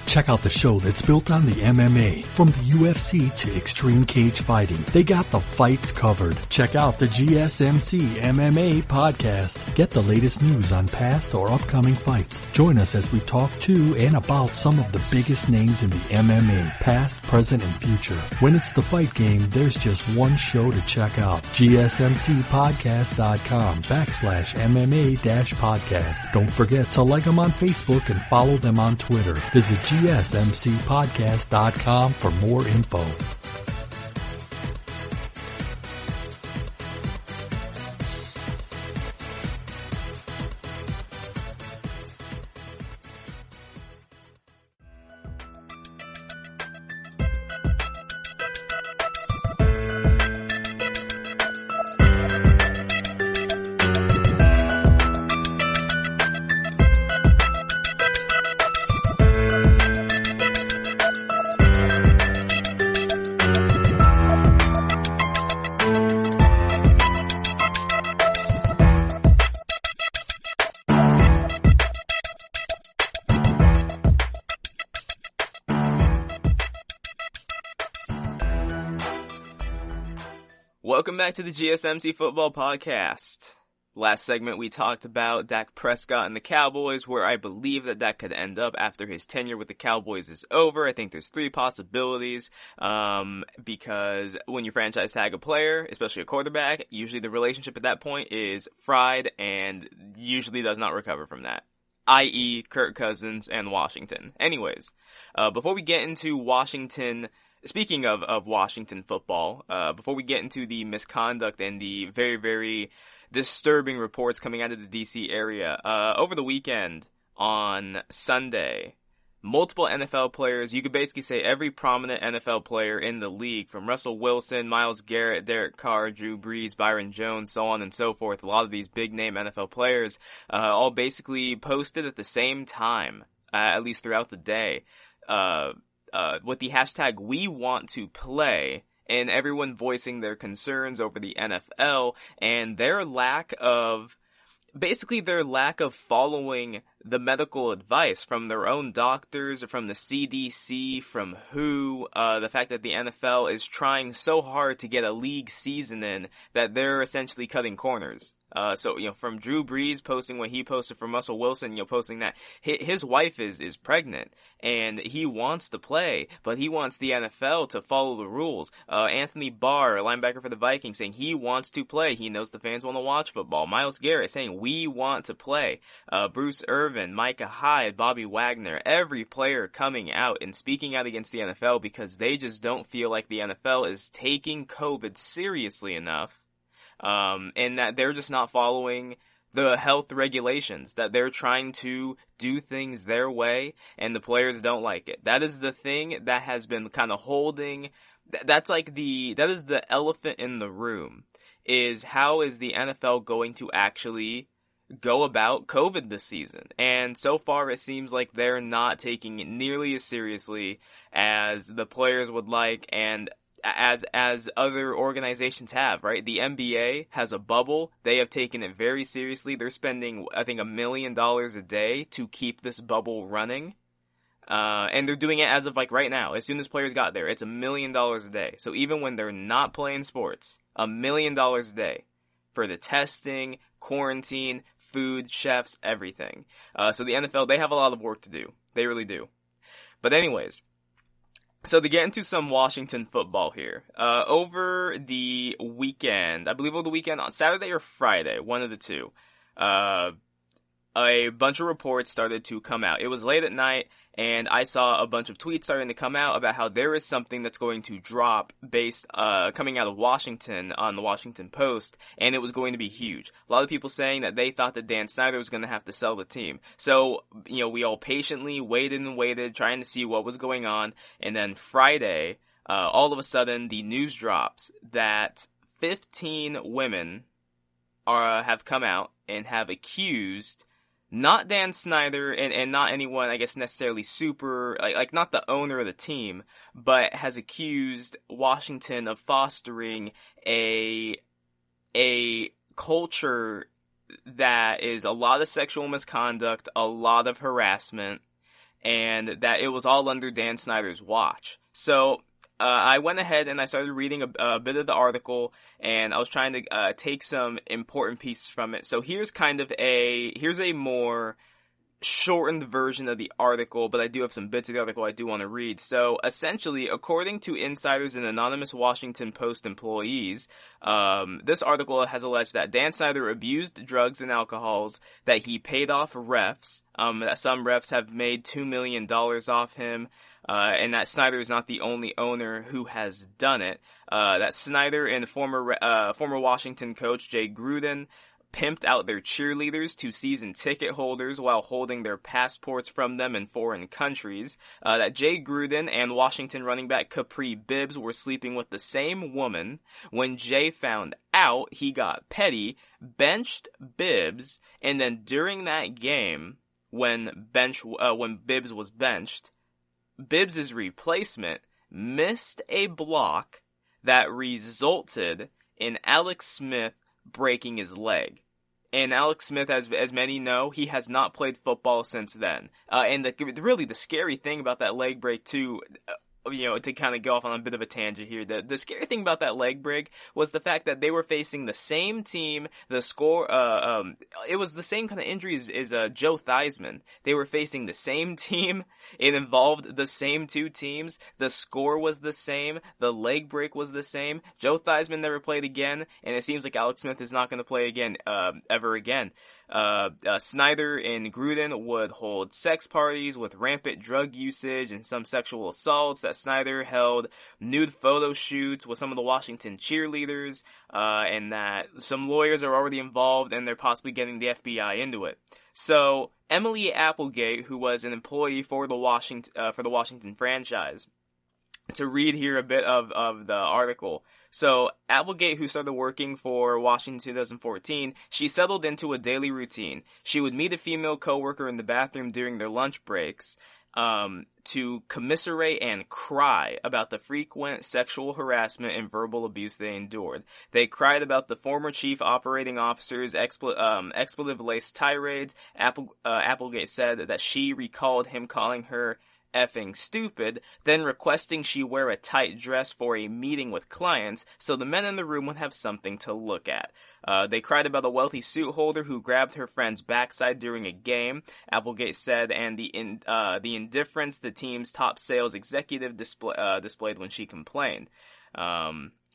Check out the show that's built on the MMA. From the UFC to extreme cage fighting, they got the fights covered. Check out the GSMC MMA podcast. Get the latest news on past or upcoming fights. Join us as we talk to and about some of the biggest names in the MMA, past, present, and future. When it's the fight game, there's just one show to check out. GSMCpodcast.com/MMA-podcast. Don't forget to like them on Facebook and follow them on Twitter. Visit GSMCpodcast.com for more info. Welcome back to the GSMC Football Podcast. Last segment we talked about Dak Prescott and the Cowboys, where I believe that could end up after his tenure with the Cowboys is over. I think there's 3 possibilities, because when you franchise tag a player, especially a quarterback, usually the relationship at that point is fried and usually does not recover from that. I.e. Kirk Cousins and Washington. Anyways, before we get into Washington, speaking of Washington football, before we get into the misconduct and the very, very disturbing reports coming out of the D.C. area, over the weekend on Sunday, multiple NFL players, you could basically say every prominent NFL player in the league, from Russell Wilson, Myles Garrett, Derek Carr, Drew Brees, Byron Jones, so on and so forth, a lot of these big-name NFL players, all basically posted at the same time, at least throughout the day, with the hashtag We Want to Play, and everyone voicing their concerns over the NFL and their lack of following the medical advice from their own doctors, from the CDC, from WHO, the fact that the NFL is trying so hard to get a league season in that they're essentially cutting corners. So, from Drew Brees posting what he posted, from Russell Wilson, posting that his wife is pregnant and he wants to play, but he wants the NFL to follow the rules. Anthony Barr, linebacker for the Vikings, saying he wants to play. He knows the fans want to watch football. Myles Garrett saying we want to play. Bruce Irvin, Micah Hyde, Bobby Wagner, every player coming out and speaking out against the NFL because they just don't feel like the NFL is taking COVID seriously enough. And that they're just not following the health regulations, that they're trying to do things their way, and the players don't like it. That is the thing that has been kind of holding, that is the elephant in the room, is how is the NFL going to actually go about COVID this season? And so far it seems like they're not taking it nearly as seriously as the players would like, and as other organizations have, right? The NBA has a bubble. They have taken it very seriously. They're spending, I think, $1 million a day to keep this bubble running. And they're doing it as of right now. As soon as players got there, it's $1 million a day. So even when they're not playing sports, $1 million a day for the testing, quarantine, food, chefs, everything. So the NFL, they have a lot of work to do. They really do. But anyways, so to get into some Washington football here, over the weekend, I believe over the weekend on Saturday or Friday, one of the two, a bunch of reports started to come out. It was late at night, and I saw a bunch of tweets starting to come out about how there is something that's going to drop coming out of Washington on the Washington Post, and it was going to be huge. A lot of people saying that they thought that Dan Snyder was going to have to sell the team. So, we all patiently waited and waited, trying to see what was going on, and then Friday, all of a sudden, the news drops that 15 women have come out and have accused not Dan Snyder and not anyone, I guess, necessarily super, like not the owner of the team, but has accused Washington of fostering a culture that is a lot of sexual misconduct, a lot of harassment, and that it was all under Dan Snyder's watch. So, I went ahead and I started reading a bit of the article, and I was trying to take some important pieces from it. So here's a more shortened version of the article, but I do have some bits of the article I do want to read. So essentially, according to insiders and anonymous Washington Post employees, this article has alleged that Dan Snyder abused drugs and alcohols, that he paid off refs, that some refs have made $2 million off him, and that Snyder is not the only owner who has done it. That Snyder and former Washington coach Jay Gruden pimped out their cheerleaders to season ticket holders while holding their passports from them in foreign countries. That Jay Gruden and Washington running back Capri Bibbs were sleeping with the same woman. When Jay found out, he got petty, benched Bibbs, and then during that game, when Bibbs was benched, Bibbs' replacement missed a block that resulted in Alex Smith breaking his leg. And Alex Smith, as many know, he has not played football since then. And the scary thing about that leg break too, to kind of go off on a bit of a tangent here, the scary thing about that leg break was the fact that they were facing the same team. The score, it was the same kind of injuries as Joe Theismann. They were facing the same team. It involved the same two teams. The score was the same. The leg break was the same. Joe Theismann never played again, and it seems like Alex Smith is not going to play again, ever again. Snyder and Gruden would hold sex parties with rampant drug usage and some sexual assaults. That Snyder held nude photo shoots with some of the Washington cheerleaders, and that some lawyers are already involved and they're possibly getting the FBI into it. So Emily Applegate, who was an employee for the Washington franchise, to read here a bit of the article. So, Applegate, who started working for Washington in 2014, she settled into a daily routine. She would meet a female coworker in the bathroom during their lunch breaks, to commiserate and cry about the frequent sexual harassment and verbal abuse they endured. They cried about the former chief operating officer's expletive-laced tirades. Applegate said that she recalled him calling her effing stupid, then requesting she wear a tight dress for a meeting with clients so the men in the room would have something to look at. They cried about a wealthy suit holder who grabbed her friend's backside during a game, Applegate said, and the indifference the team's top sales executive displayed when she complained.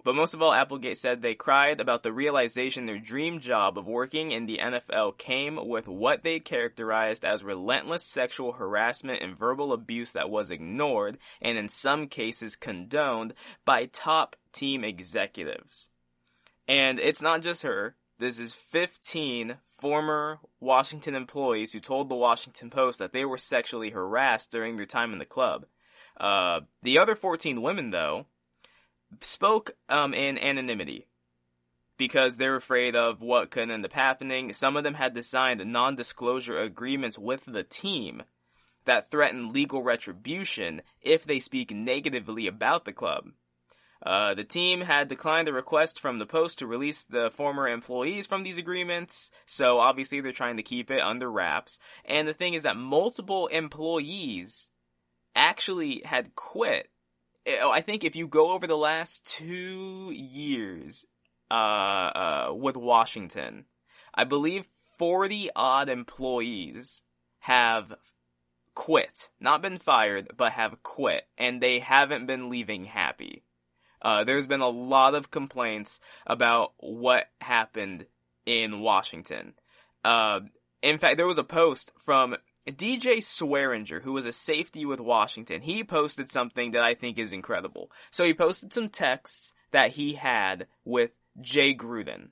But most of all, Applegate said they cried about the realization their dream job of working in the NFL came with what they characterized as relentless sexual harassment and verbal abuse that was ignored, and in some cases condoned, by top team executives. And it's not just her. This is 15 former Washington employees who told the Washington Post that they were sexually harassed during their time in the club. The other 14 women, though, spoke in anonymity because they're afraid of what could end up happening. Some of them had signed non-disclosure agreements with the team that threaten legal retribution if they speak negatively about the club. The team had declined a request from the Post to release the former employees from these agreements, so obviously they're trying to keep it under wraps. And the thing is that multiple employees actually had quit. I think if you go over the last 2 years with Washington, I believe 40-odd employees have quit. Not been fired, but have quit. And they haven't been leaving happy. There's been a lot of complaints about what happened in Washington. In fact, there was a post from DJ Swearinger, who was a safety with Washington, he posted something that I think is incredible. So he posted some texts that he had with Jay Gruden.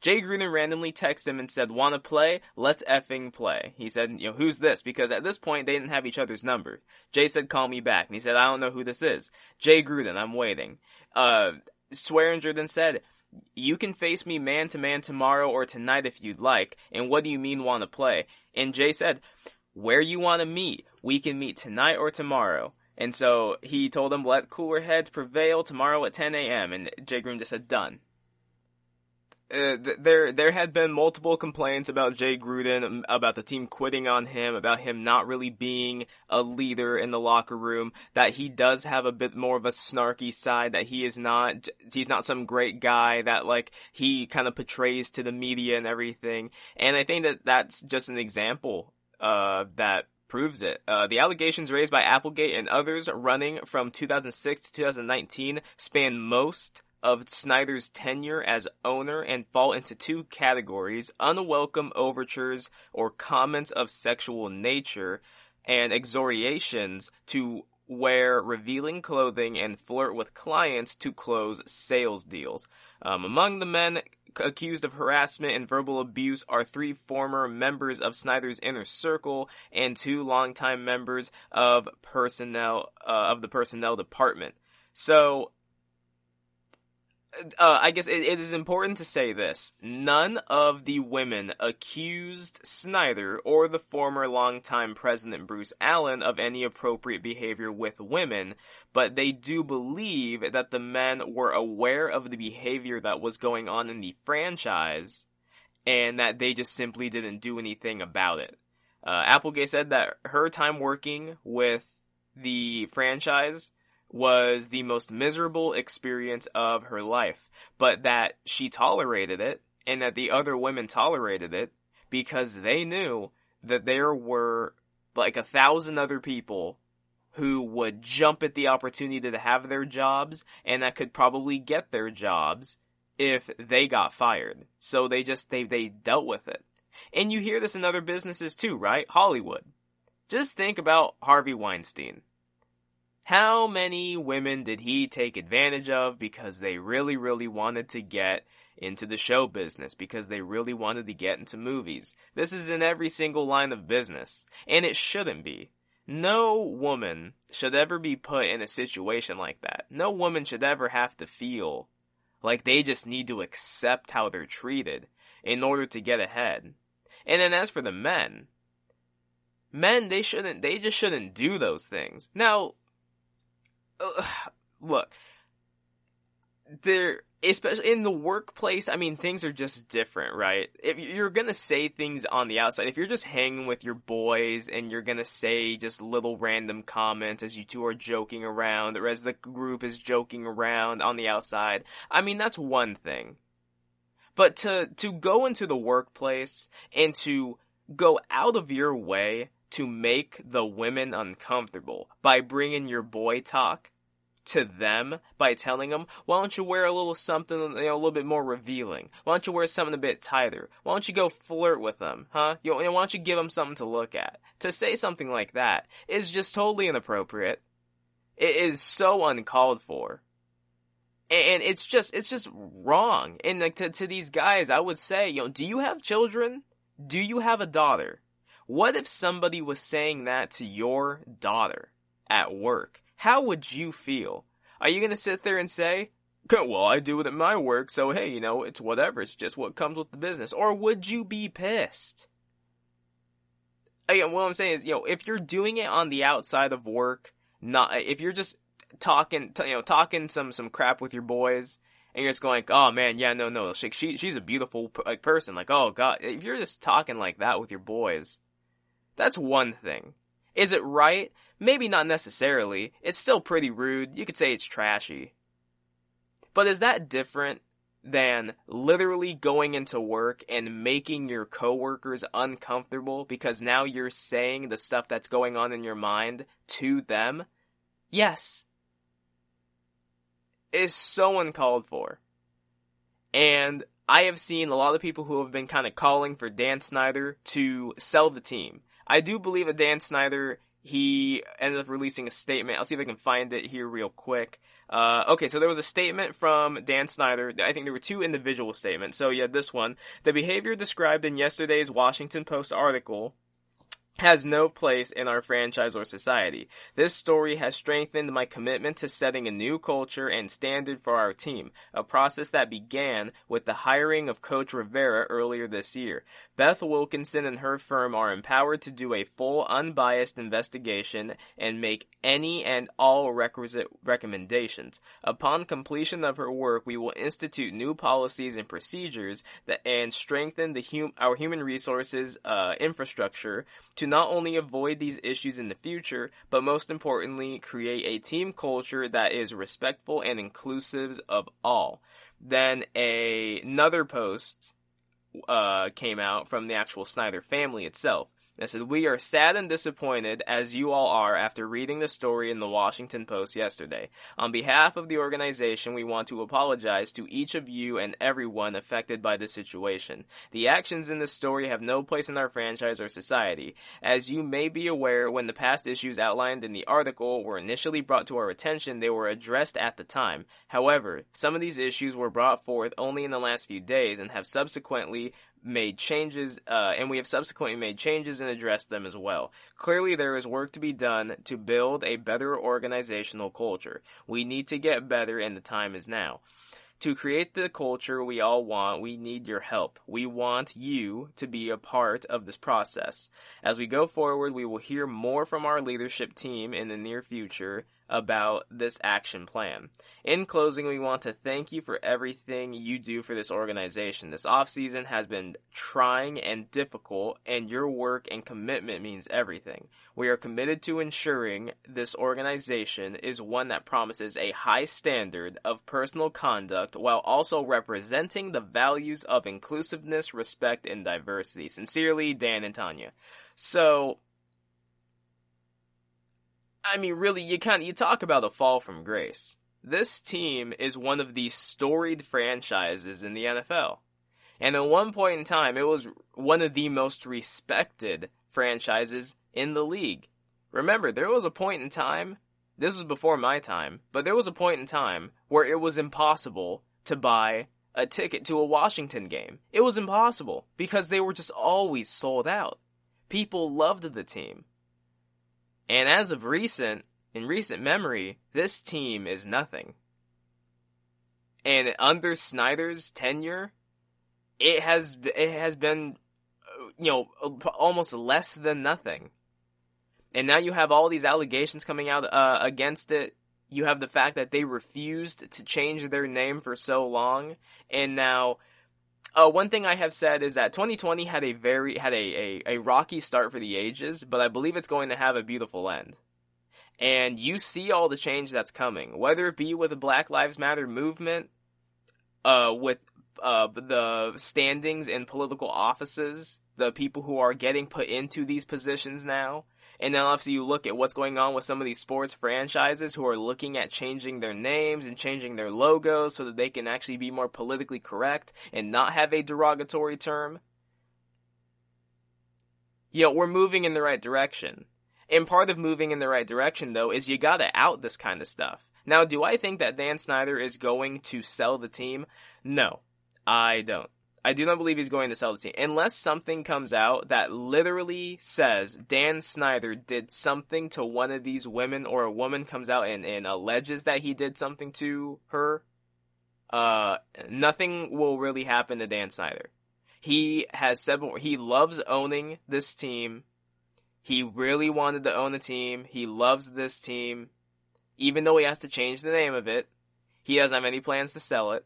Jay Gruden randomly texted him and said, "Wanna play? Let's effing play." He said, "Who's this?" Because at this point, they didn't have each other's number. Jay said, "Call me back." And he said, "I don't know who this is." Jay Gruden, I'm waiting. Swearinger then said, "You can face me man-to-man tomorrow or tonight if you'd like. And what do you mean wanna play?" And Jay said, "Where you wanna meet? We can meet tonight or tomorrow." And so he told him, "Let cooler heads prevail tomorrow at 10 a.m. And Jay Gruden just said, "Done." There had been multiple complaints about Jay Gruden, about the team quitting on him, about him not really being a leader in the locker room, that he does have a bit more of a snarky side, that he's not some great guy that, like, he kind of portrays to the media and everything. And I think that that's just an example, that proves it. The allegations raised by Applegate and others running from 2006 to 2019 span most of Snyder's tenure as owner and fall into two categories: unwelcome overtures or comments of sexual nature, and exhortations to wear revealing clothing and flirt with clients to close sales deals. Among the men accused of harassment and verbal abuse are 3 former members of Snyder's inner circle and 2 longtime members of the personnel department. So, I guess it is important to say this. None of the women accused Snyder or the former longtime president Bruce Allen of any appropriate behavior with women, but they do believe that the men were aware of the behavior that was going on in the franchise, and that they just simply didn't do anything about it. Applegate said that her time working with the franchise was the most miserable experience of her life, but that she tolerated it, and that the other women tolerated it because they knew that there were like 1,000 other people who would jump at the opportunity to have their jobs, and that could probably get their jobs if they got fired. So they dealt with it. And you hear this in other businesses too, right? Hollywood. Just think about Harvey Weinstein. How many women did he take advantage of because they really, really wanted to get into the show business, because they really wanted to get into movies? This is in every single line of business, and it shouldn't be. No woman should ever be put in a situation like that. No woman should ever have to feel like they just need to accept how they're treated in order to get ahead. And then as for the men, they just shouldn't do those things. Now, look, especially in the workplace, I mean, things are just different, right? If you're gonna say things on the outside, if you're just hanging with your boys and you're gonna say just little random comments as you two are joking around, or as the group is joking around on the outside, I mean, that's one thing. But to go into the workplace and to go out of your way to make the women uncomfortable by bringing your boy talk to them, by telling them, why don't you wear a little something, a little bit more revealing? Why don't you wear something a bit tighter? Why don't you go flirt with them, huh? Why don't you give them something to look at? To say something like that is just totally inappropriate. It is so uncalled for. And it's just wrong. And like to these guys, I would say, do you have children? Do you have a daughter? What if somebody was saying that to your daughter at work? How would you feel? Are you going to sit there and say, well, I do it at my work, so hey, it's whatever. It's just what comes with the business. Or would you be pissed? Again, what I'm saying is, if you're doing it on the outside of work, if you're just talking some crap with your boys, and you're just going, oh man, yeah, no, she's a beautiful person. Like, oh god, if you're just talking like that with your boys, that's one thing. Is it right? Maybe not necessarily. It's still pretty rude. You could say it's trashy. But is that different than literally going into work and making your coworkers uncomfortable because now you're saying the stuff that's going on in your mind to them? Yes. It's so uncalled for. And I have seen a lot of people who have been kind of calling for Dan Snyder to sell the team. I do believe that Dan Snyder, he ended up releasing a statement. I'll see if I can find it here real quick. Okay, so there was a statement from Dan Snyder. I think there were two individual statements. So yeah, this one. The behavior described in yesterday's Washington Post article has no place in our franchise or society. This story has strengthened my commitment to setting a new culture and standard for our team, a process that began with the hiring of Coach Rivera earlier this year. Beth Wilkinson and her firm are empowered to do a full, unbiased investigation and make any and all requisite recommendations. Upon completion of her work, we will institute new policies and procedures and strengthen our human resources infrastructure to not only avoid these issues in the future, but most importantly, create a team culture that is respectful and inclusive of all. Then another post came out from the actual Snyder family itself. It said, "We are sad and disappointed, as you all are, after reading the story in the Washington Post yesterday. On behalf of the organization, we want to apologize to each of you and everyone affected by this situation. The actions in this story have no place in our franchise or society. As you may be aware, when the past issues outlined in the article were initially brought to our attention, they were addressed at the time. However, some of these issues were brought forth only in the last few days and have subsequently made changes, and addressed them as well. Clearly, there is work to be done to build a better organizational culture. We need to get better, and the time is now. To create the culture we all want, we need your help. We want you to be a part of this process. As we go forward, we will hear more from our leadership team in the near future about this action plan. In closing, we want to thank you for everything you do for this organization. This off-season has been trying and difficult, and your work and commitment means everything. We are committed to ensuring this organization is one that promises a high standard of personal conduct while also representing the values of inclusiveness, respect, and diversity. Sincerely, Dan and Tanya." So, I mean, really, you talk about a fall from grace. This team is one of the storied franchises in the NFL. And at one point in time, it was one of the most respected franchises in the league. Remember, there was a point in time, this was before my time, but there was a point in time where it was impossible to buy a ticket to a Washington game. It was impossible because they were just always sold out. People loved the team. And as of in recent memory, this team is nothing. And under Snyder's tenure, it has been, almost less than nothing. And now you have all these allegations coming out against it. You have the fact that they refused to change their name for so long, and now. One thing I have said is that 2020 had a rocky start for the ages, but I believe it's going to have a beautiful end. And you see all the change that's coming, whether it be with the Black Lives Matter movement, with the standings in political offices, the people who are getting put into these positions now. And then obviously you look at what's going on with some of these sports franchises who are looking at changing their names and changing their logos so that they can actually be more politically correct and not have a derogatory term. We're moving in the right direction. And part of moving in the right direction, though, is you gotta out this kind of stuff. Now, do I think that Dan Snyder is going to sell the team? No, I don't. I do not believe he's going to sell the team. Unless something comes out that literally says Dan Snyder did something to one of these women, or a woman comes out and alleges that he did something to her, nothing will really happen to Dan Snyder. He has said he loves owning this team. He really wanted to own a team. He loves this team. Even though he has to change the name of it, he doesn't have any plans to sell it.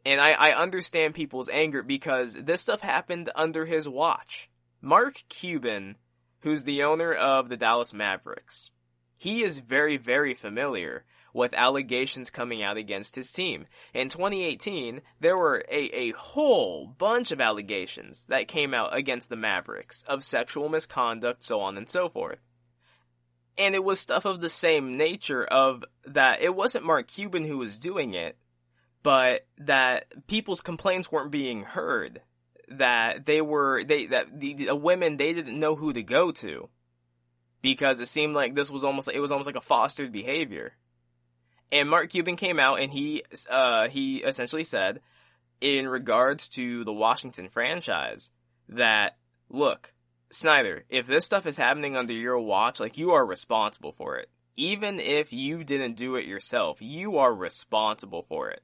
And I understand people's anger because this stuff happened under his watch. Mark Cuban, who's the owner of the Dallas Mavericks, he is very, very familiar with allegations coming out against his team. In 2018, there were a whole bunch of allegations that came out against the Mavericks of sexual misconduct, so on and so forth. And it was stuff of the same nature of that it wasn't Mark Cuban who was doing it, but that people's complaints weren't being heard. that the women, they didn't know who to go to, because it seemed like it was almost like a fostered behavior. And Mark Cuban came out and he essentially said, in regards to the Washington franchise, that, look, Snyder, if this stuff is happening under your watch, like, you are responsible for it. Even if you didn't do it yourself, you are responsible for it.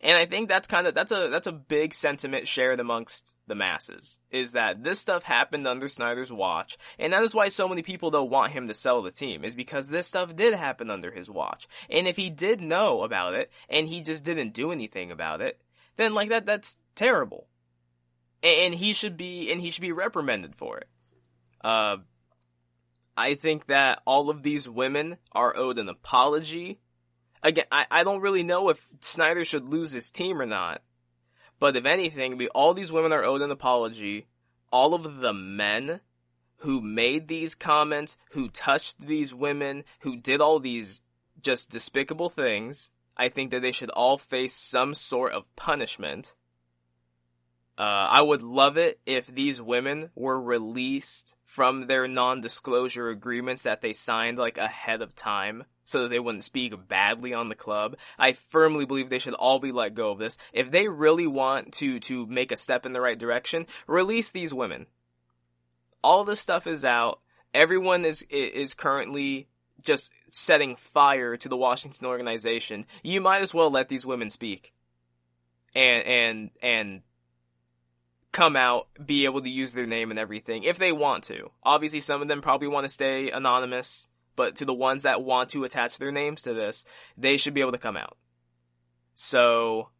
And I think that's a big sentiment shared amongst the masses, is that this stuff happened under Snyder's watch, and that is why so many people don't want him to sell the team, is because this stuff did happen under his watch. And if he did know about it, and he just didn't do anything about it, then, like, that's terrible. And he should be reprimanded for it. I think that all of these women are owed an apology. Again, I don't really know if Snyder should lose his team or not. But if anything, all these women are owed an apology. All of the men who made these comments, who touched these women, who did all these just despicable things, I think that they should all face some sort of punishment. I would love it if these women were released from their non-disclosure agreements that they signed, like, ahead of time, so that they wouldn't speak badly on the club. I firmly believe they should all be let go of this. If they really want to make a step in the right direction, release these women. All this stuff is out. Everyone is currently just setting fire to the Washington organization. You might as well let these women speak. And come out, be able to use their name and everything, if they want to. Obviously, some of them probably want to stay anonymous, but to the ones that want to attach their names to this, they should be able to come out. So,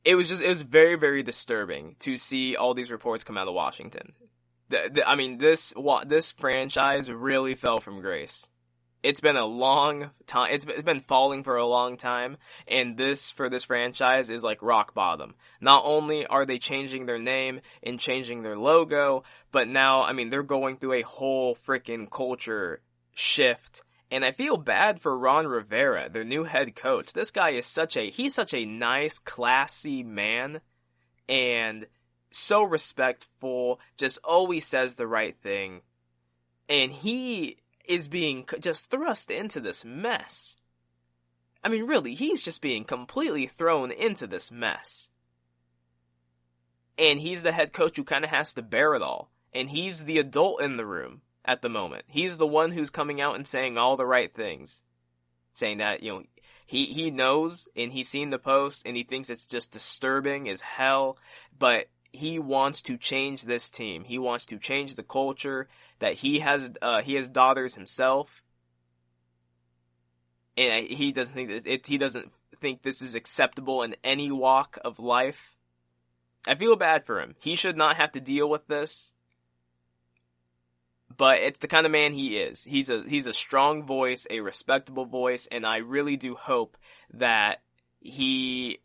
it was very, very disturbing to see all these reports come out of Washington. I mean, this franchise really fell from grace. It's been a long time. It's been falling for a long time, and for this franchise is like rock bottom. Not only are they changing their name and changing their logo, but now, I mean, they're going through a whole freaking culture shift. And I feel bad for Ron Rivera, their new head coach. This guy is such a nice, classy man, and so respectful, just always says the right thing. And he is being just thrust into this mess. I mean, really, he's just being completely thrown into this mess. And he's the head coach who kind of has to bear it all. And he's the adult in the room at the moment. He's the one who's coming out and saying all the right things. Saying that, he knows, and he's seen the post, and he thinks it's just disturbing as hell, but he wants to change this team. He wants to change the culture. That he has daughters himself, and he doesn't think this is acceptable in any walk of life. I feel bad for him. He should not have to deal with this, but it's the kind of man he is. He's a strong voice, a respectable voice, and I really do hope that he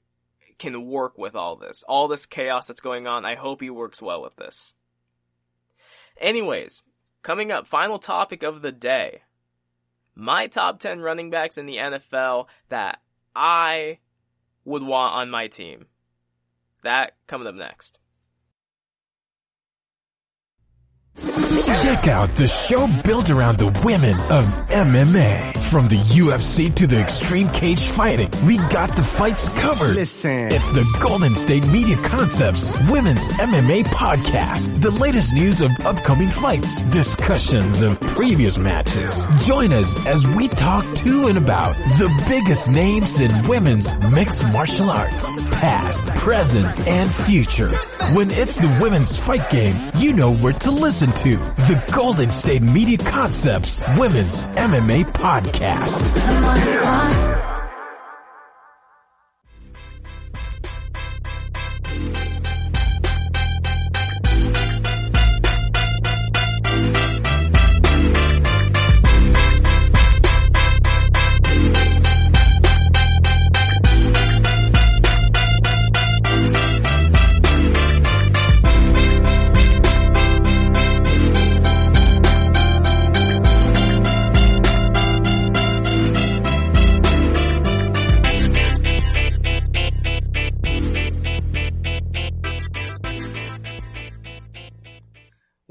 can work with all this chaos that's going on. I hope he works well with this. Anyways, coming up, final topic of the day. My top 10 running backs in the NFL that I would want on my team. That coming up next. Check out the show built around the women of MMA. From the UFC to the extreme cage fighting, we got the fights covered. Listen. It's the Golden State Media Concepts Women's MMA Podcast. The latest news of upcoming fights, discussions of previous matches. Join us as we talk to and about the biggest names in women's mixed martial arts, past, present, and future. When it's the women's fight game, you know where to listen to. The Golden State Media Concepts Women's MMA Podcast.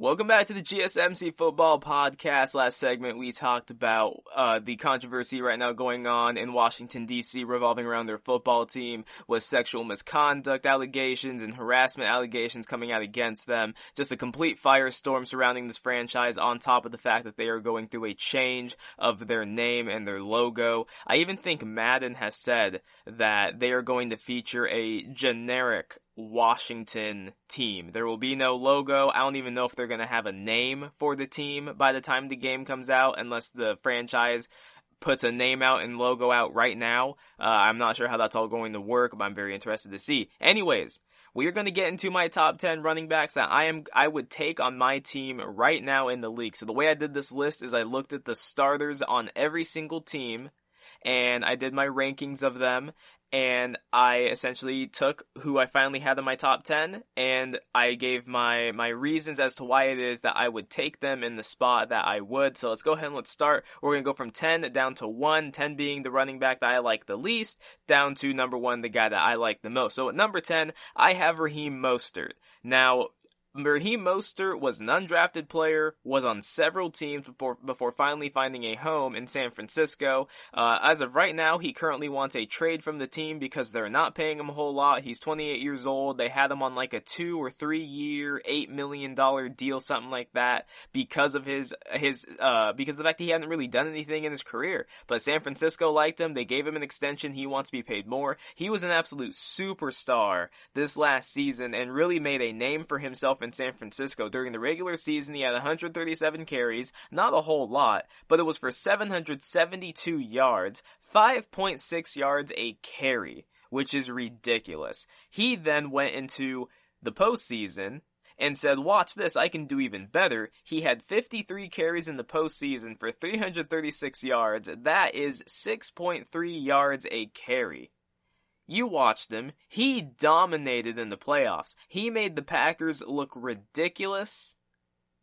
Welcome back to the GSMC Football Podcast. Last segment, we talked about the controversy right now going on in Washington, D.C. revolving around their football team with sexual misconduct allegations and harassment allegations coming out against them. Just a complete firestorm surrounding this franchise on top of the fact that they are going through a change of their name and their logo. I even think Madden has said that they are going to feature a generic Washington team. There will be no logo. I don't even know if they're going to have a name for the team by the time the game comes out, unless the franchise puts a name out and logo out right now. I'm not sure how that's all going to work, but I'm very interested to see. Anyways, we are going to get into my top 10 running backs that I would take on my team right now in the league. So the way I did this list is I looked at the starters on every single team, and I did my rankings of them, and I essentially took who I finally had in my top 10, and I gave my reasons as to why it is that I would take them in the spot that I would. So let's go ahead and let's start. We're going to go from 10 down to 1, 10 being the running back that I like the least, down to number 1, the guy that I like the most. So at number 10, I have Raheem Mostert. Now, Raheem Mostert was an undrafted player, was on several teams before finally finding a home in San Francisco. As of right now, he currently wants a trade from the team because they're not paying him a whole lot. He's 28 years old. They had him on like a 2 or 3 year, $8 million deal, something like that, because of because of the fact that he hadn't really done anything in his career. But San Francisco liked him. They gave him an extension. He wants to be paid more. He was an absolute superstar this last season and really made a name for himself in San Francisco. During the regular season, he had 137 carries, not a whole lot, but it was for 772 yards, 5.6 yards a carry, which is ridiculous. He then went into the postseason and said, watch this, I can do even better. He had 53 carries in the postseason for 336 yards. That is 6.3 yards a carry. You watched him. He dominated in the playoffs. He made the Packers look ridiculous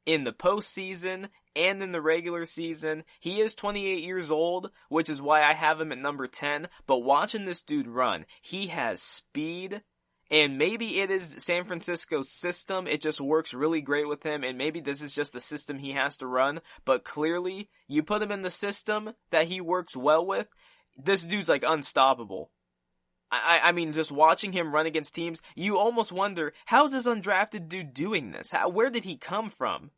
in the postseason and in the regular season. He is 28 years old, which is why I have him at number 10. But watching this dude run, he has speed. And maybe it is San Francisco's system. It just works really great with him. And maybe this is just the system he has to run. But clearly, you put him in the system that he works well with, this dude's like unstoppable. I mean, just watching him run against teams, you almost wonder, how's this undrafted dude doing this? Where did he come from?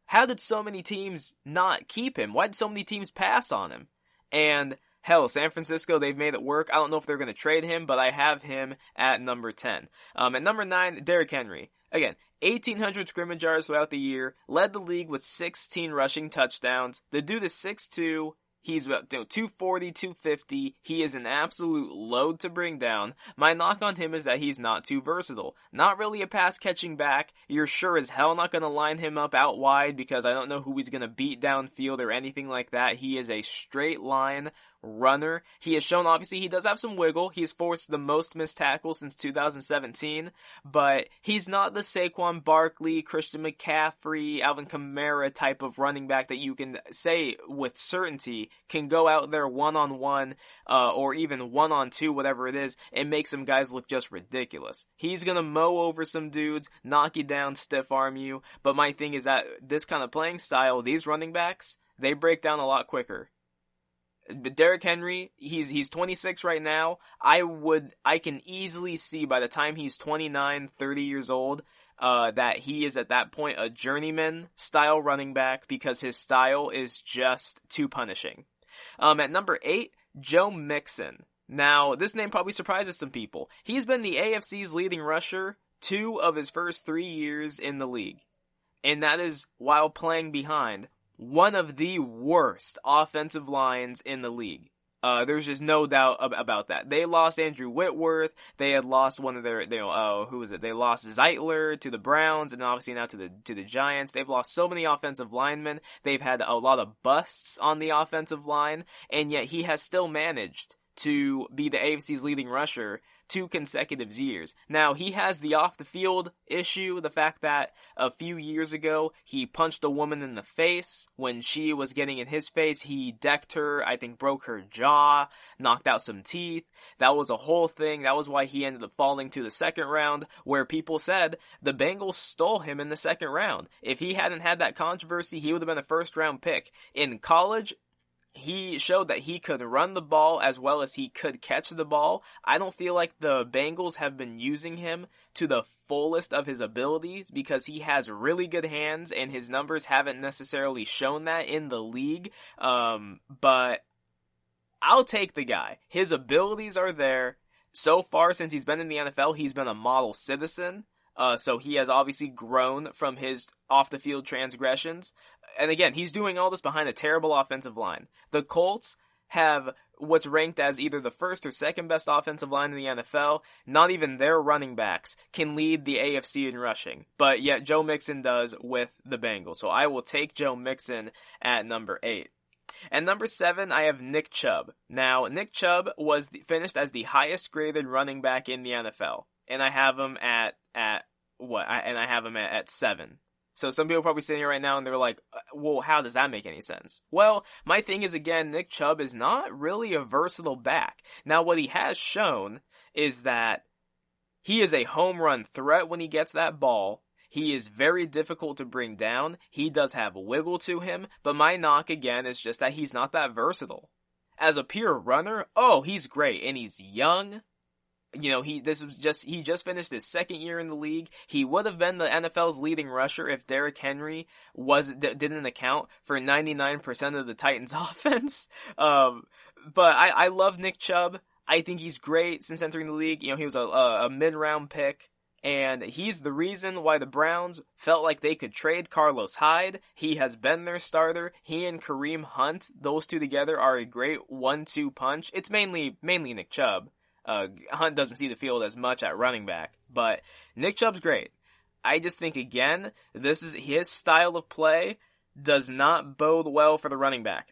How did so many teams not keep him? Why did so many teams pass on him? And hell, San Francisco, they've made it work. I don't know if they're going to trade him, but I have him at number 10. At number 9, Derrick Henry. Again, 1,800 scrimmage yards throughout the year, led the league with 16 rushing touchdowns. The dude is 6'2". He's about 240, 250. He is an absolute load to bring down. My knock on him is that he's not too versatile. Not really a pass-catching back. You're sure as hell not going to line him up out wide because I don't know who he's going to beat downfield or anything like that. He is a straight line runner. He has shown, obviously, he does have some wiggle. He's forced the most missed tackles since 2017, but he's not the Saquon Barkley, Christian McCaffrey, Alvin Kamara type of running back that you can say with certainty can go out there one-on-one, or even one-on-two, whatever it is, and make some guys look just ridiculous. He's gonna mow over some dudes, knock you down, stiff arm you, but my thing is that this kind of playing style, these running backs, they break down a lot quicker. But Derrick Henry, he's 26 right now. I can easily see by the time he's 29, 30 years old, that he is at that point a journeyman style running back because his style is just too punishing. At number 8, Joe Mixon. Now, this name probably surprises some people. He's been the AFC's leading rusher 2 of his first 3 years in the league. And that is while playing behind one of the worst offensive lines in the league. There's just no doubt about that. They lost Andrew Whitworth. They had lost one of their, who was it? They lost Zeitler to the Browns, and obviously now to the Giants. They've lost so many offensive linemen. They've had a lot of busts on the offensive line, and yet he has still managed to be the AFC's leading rusher 2 consecutive years. Now, he has the off-the-field issue, the fact that a few years ago, he punched a woman in the face. When she was getting in his face, he decked her, I think broke her jaw, knocked out some teeth. That was a whole thing. That was why he ended up falling to the second round, where people said the Bengals stole him in the second round. If he hadn't had that controversy, he would have been a first-round pick. In college, he showed that he could run the ball as well as he could catch the ball. I don't feel like the Bengals have been using him to the fullest of his abilities because he has really good hands and his numbers haven't necessarily shown that in the league. But I'll take the guy. His abilities are there. So far, since he's been in the NFL, he's been a model citizen. So he has obviously grown from his off-the-field transgressions. And again, he's doing all this behind a terrible offensive line. The Colts have what's ranked as either the first or second best offensive line in the NFL. Not even their running backs can lead the AFC in rushing. But yet Joe Mixon does with the Bengals. So I will take Joe Mixon at number 8. And number 7, I have Nick Chubb. Now, Nick Chubb was finished as the highest graded running back in the NFL. And I have him at 7. So some people are probably sitting here right now and they're like, well, how does that make any sense? Well, my thing is, again, Nick Chubb is not really a versatile back. Now, what he has shown is that he is a home run threat when he gets that ball. He is very difficult to bring down. He does have a wiggle to him, but my knock, again, is just that he's not that versatile. As a pure runner, he's great, and he's young. You know, he just finished his second year in the league. He would have been the NFL's leading rusher if Derrick Henry didn't account for 99% of the Titans' offense. But I love Nick Chubb. I think he's great since entering the league. You know, he was a mid-round pick. And he's the reason why the Browns felt like they could trade Carlos Hyde. He has been their starter. He and Kareem Hunt, those two together are a great 1-2 punch. It's mainly Nick Chubb. Hunt doesn't see the field as much at running back, but Nick Chubb's great. I just think, again, this is his style of play does not bode well for the running back.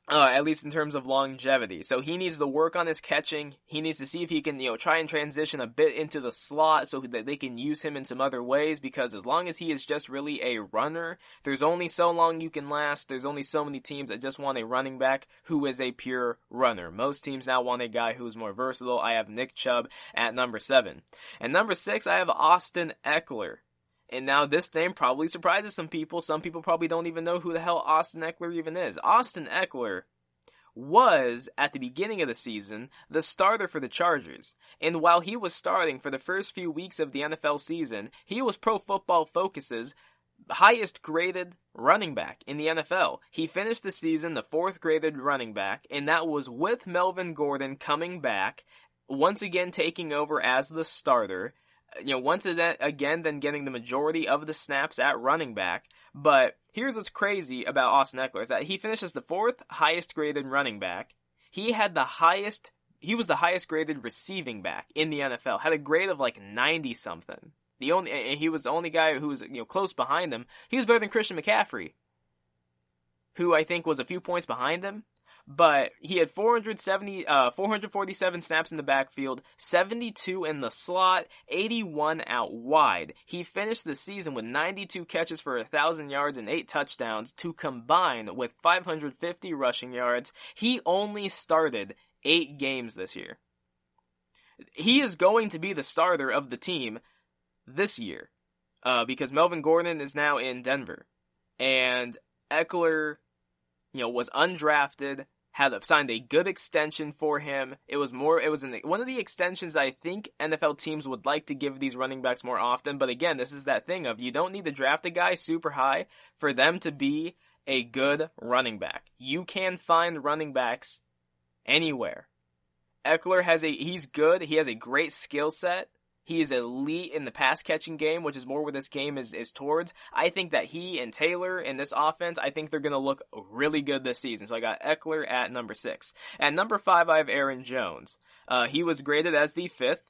At least in terms of longevity. So he needs to work on his catching. He needs to see if he can, try and transition a bit into the slot so that they can use him in some other ways, because as long as he is just really a runner, there's only so long you can last. There's only so many teams that just want a running back who is a pure runner. Most teams now want a guy who is more versatile. I have Nick Chubb at number 7. And number 6, I have Austin Eckler. And now this name probably surprises some people. Some people probably don't even know who the hell Austin Eckler even is. Austin Eckler was, at the beginning of the season, the starter for the Chargers. And while he was starting for the first few weeks of the NFL season, he was Pro Football Focus's highest graded running back in the NFL. He finished the season the 4th graded running back, and that was with Melvin Gordon coming back, once again taking over as the starter. Once again, then getting the majority of the snaps at running back. But here's what's crazy about Austin Eckler is that he finished as the 4th highest graded running back. He was the highest graded receiving back in the NFL. Had a grade of like 90 something. He was the only guy who was, close behind him. He was better than Christian McCaffrey, who I think was a few points behind him. But he had 447 snaps in the backfield, 72 in the slot, 81 out wide. He finished the season with 92 catches for 1,000 yards and 8 touchdowns to combine with 550 rushing yards. He only started 8 games this year. He is going to be the starter of the team this year, because Melvin Gordon is now in Denver. And Eckler, was undrafted, had signed a good extension for him. It was one of the extensions I think NFL teams would like to give these running backs more often. But again, this is that thing of you don't need to draft a guy super high for them to be a good running back. You can find running backs anywhere. Eckler he's good. He has a great skill set. He is elite in the pass-catching game, which is more what this game is towards. I think that he and Taylor in this offense, I think they're going to look really good this season. So I got Eckler at number 6. At number 5, I have Aaron Jones. He was graded as the 5th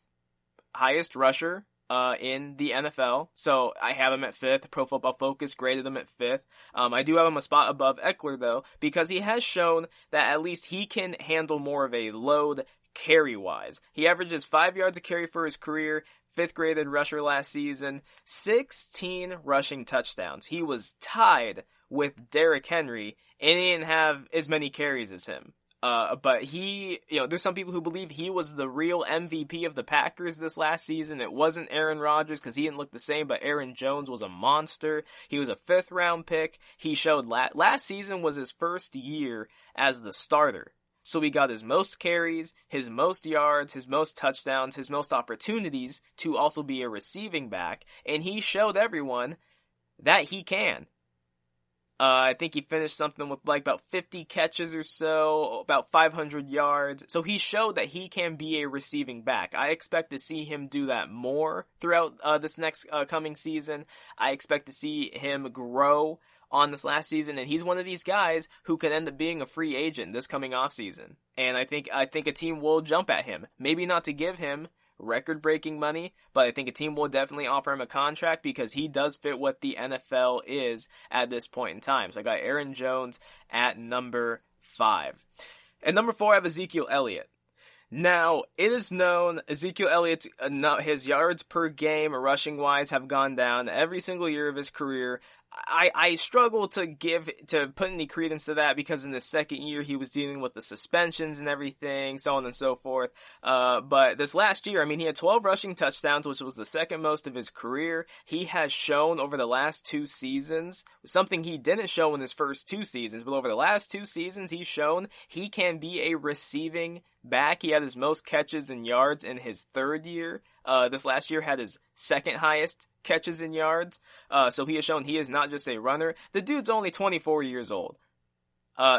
highest rusher in the NFL. So I have him at 5th. Pro Football Focus graded him at 5th. I do have him a spot above Eckler, though, because he has shown that at least he can handle more of a load carry-wise. He averages 5 yards a carry for his career, 5th graded rusher last season, 16 rushing touchdowns. He was tied with Derrick Henry, and he didn't have as many carries as him. But there's some people who believe he was the real MVP of the Packers this last season. It wasn't Aaron Rodgers because he didn't look the same, but Aaron Jones was a monster. He was a 5th round pick. He showed last season was his first year as the starter. So he got his most carries, his most yards, his most touchdowns, his most opportunities to also be a receiving back. And he showed everyone that he can. I think he finished something with like about 50 catches or so, about 500 yards. So he showed that he can be a receiving back. I expect to see him do that more throughout this next coming season. I expect to see him grow on this last season, and he's one of these guys who could end up being a free agent this coming off season. And I think a team will jump at him. Maybe not to give him record-breaking money, but I think a team will definitely offer him a contract because he does fit what the NFL is at this point in time. So I got Aaron Jones at number 5. At number 4, I have Ezekiel Elliott. Now, it is known Ezekiel Elliott, his yards per game rushing-wise have gone down every single year of his career. I struggle to put any credence to that because in the second year he was dealing with the suspensions and everything, so on and so forth. But this last year, he had 12 rushing touchdowns, which was the second most of his career. He has shown over the last 2 seasons, something he didn't show in his first 2 seasons, but over the last 2 seasons, he's shown he can be a receiving back. He had his most catches and yards in his 3rd year. This last year had his 2nd highest catches and yards. So he has shown he is not just a runner. The dude's only 24 years old.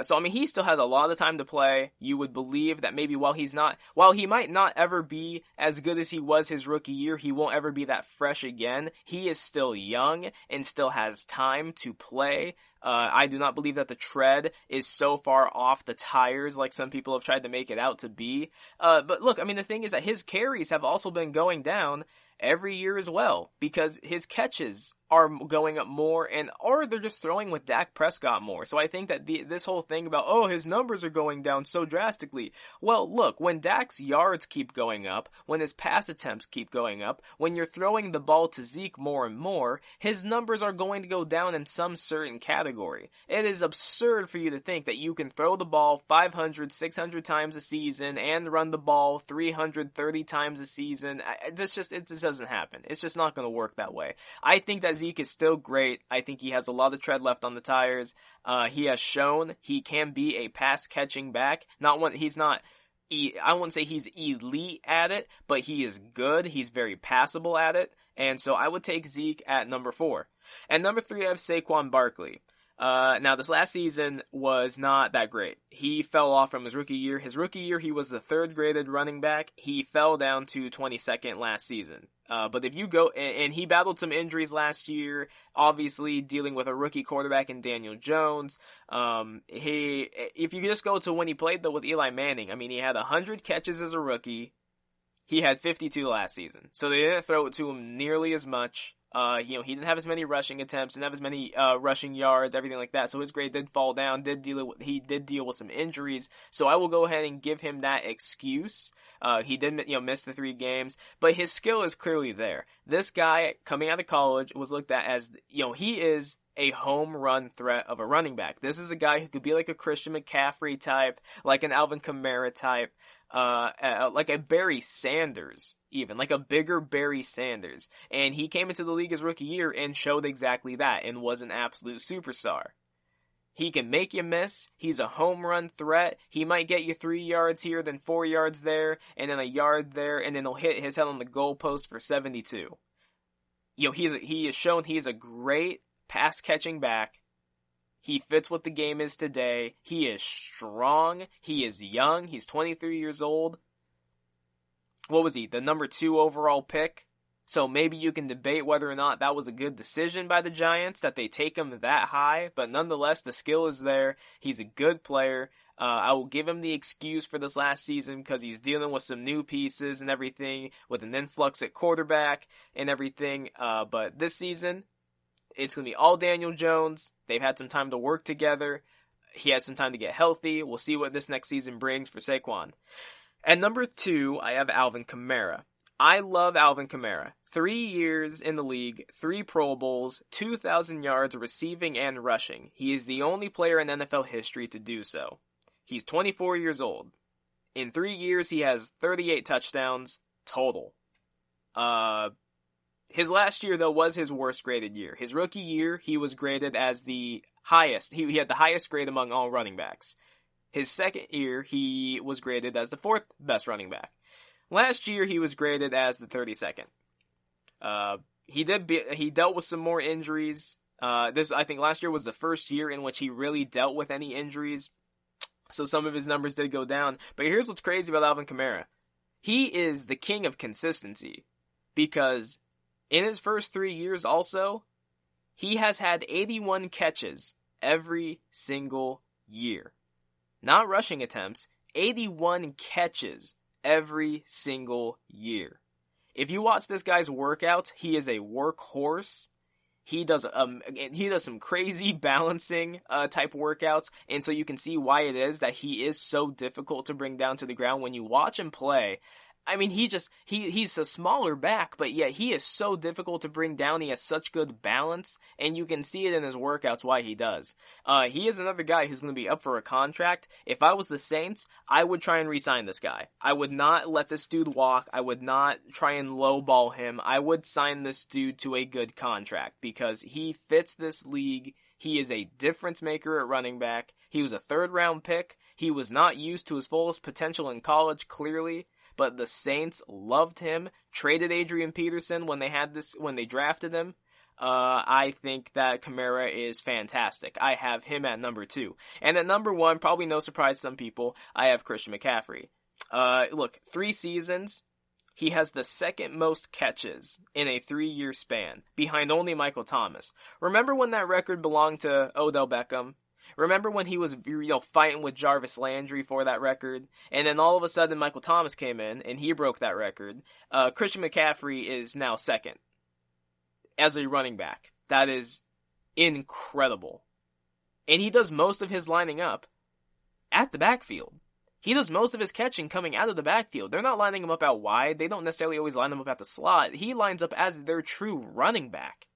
So he still has a lot of time to play. You would believe that maybe while he might not ever be as good as he was his rookie year, he won't ever be that fresh again. He is still young and still has time to play. I do not believe that the tread is so far off the tires like some people have tried to make it out to be. But look, the thing is that his carries have also been going down every year as well because his catches are going up more or they're just throwing with Dak Prescott more. So I think that this whole thing about, his numbers are going down so drastically. Well, look, when Dak's yards keep going up, when his pass attempts keep going up, when you're throwing the ball to Zeke more and more, his numbers are going to go down in some certain category. It is absurd for you to think that you can throw the ball 500, 600 times a season and run the ball 330 times a season. It just doesn't happen. It's just not going to work that way. I think that Zeke is still great. I think he has a lot of tread left on the tires. He has shown he can be a pass catching back. I wouldn't say he's elite at it, but he is good. He's very passable at it. And so I would take Zeke at number 4. At number 3, I have Saquon Barkley. Now this last season was not that great. He fell off from his rookie year. His rookie year, he was the 3rd graded running back. He fell down to 22nd last season. But if you go, and he battled some injuries last year, obviously dealing with a rookie quarterback in Daniel Jones. If you just go to when he played though with Eli Manning, he had 100 catches as a rookie. He had 52 last season. So they didn't throw it to him nearly as much. He didn't have as many rushing attempts, didn't have as many rushing yards, everything like that. So his grade did fall down. He did deal with some injuries. So I will go ahead and give him that excuse. He did miss the 3 games, but his skill is clearly there. This guy coming out of college was looked at as he is a home run threat of a running back. This is a guy who could be like a Christian McCaffrey type, like an Alvin Kamara type, like a Barry Sanders, even like a bigger Barry Sanders. And he came into the league his rookie year and showed exactly that and was an absolute superstar. He can make you miss. He's a home run threat. He might get you 3 yards here, then 4 yards there, and then a yard there, and then he'll hit his head on the goalpost for 72. He has shown he is a great pass catching back. He fits what the game is today. He is strong. He is young. He's 23 years old. What was he? The number 2 overall pick? So maybe you can debate whether or not that was a good decision by the Giants, that they take him that high. But nonetheless, the skill is there. He's a good player. I will give him the excuse for this last season because he's dealing with some new pieces and everything, with an influx at quarterback and everything. But this season, it's going to be all Daniel Jones. They've had some time to work together. He has some time to get healthy. We'll see what this next season brings for Saquon. At number 2, I have Alvin Kamara. I love Alvin Kamara. 3 years in the league, 3 Pro Bowls, 2,000 yards receiving and rushing. He is the only player in NFL history to do so. He's 24 years old. In 3 years, he has 38 touchdowns total. His last year, though, was his worst graded year. His rookie year, he was graded as the highest. He had the highest grade among all running backs. His second year, he was graded as the 4th best running back. Last year, he was graded as the 32nd. He dealt with some more injuries. I think last year was the first year in which he really dealt with any injuries. So some of his numbers did go down. But here's what's crazy about Alvin Kamara. He is the king of consistency. Because in his first 3 years also, he has had 81 catches every single year. Not rushing attempts, 81 catches every single year. If you watch this guy's workouts, he is a workhorse. He does some crazy balancing type workouts, and so you can see why it is that he is so difficult to bring down to the ground when you watch him play. I mean, he's a smaller back, but yet he is so difficult to bring down. He has such good balance, and you can see it in his workouts why he does. He is another guy who's going to be up for a contract. If I was the Saints, I would try and re-sign this guy. I would not let this dude walk. I would not try and lowball him. I would sign this dude to a good contract because he fits this league. He is a difference maker at running back. He was a 3rd-round pick. He was not used to his fullest potential in college, clearly. But the Saints loved him, traded Adrian Peterson when they drafted him. I think that Kamara is fantastic. I have him at number 2. And at number 1, probably no surprise to some people, I have Christian McCaffrey. Look, 3 seasons, he has the 2nd most catches in a 3-year span, behind only Michael Thomas. Remember when that record belonged to Odell Beckham? Remember when he was, fighting with Jarvis Landry for that record? And then all of a sudden Michael Thomas came in and he broke that record. Christian McCaffrey is now 2nd as a running back. That is incredible. And he does most of his lining up at the backfield. He does most of his catching coming out of the backfield. They're not lining him up out wide. They don't necessarily always line him up at the slot. He lines up as their true running back.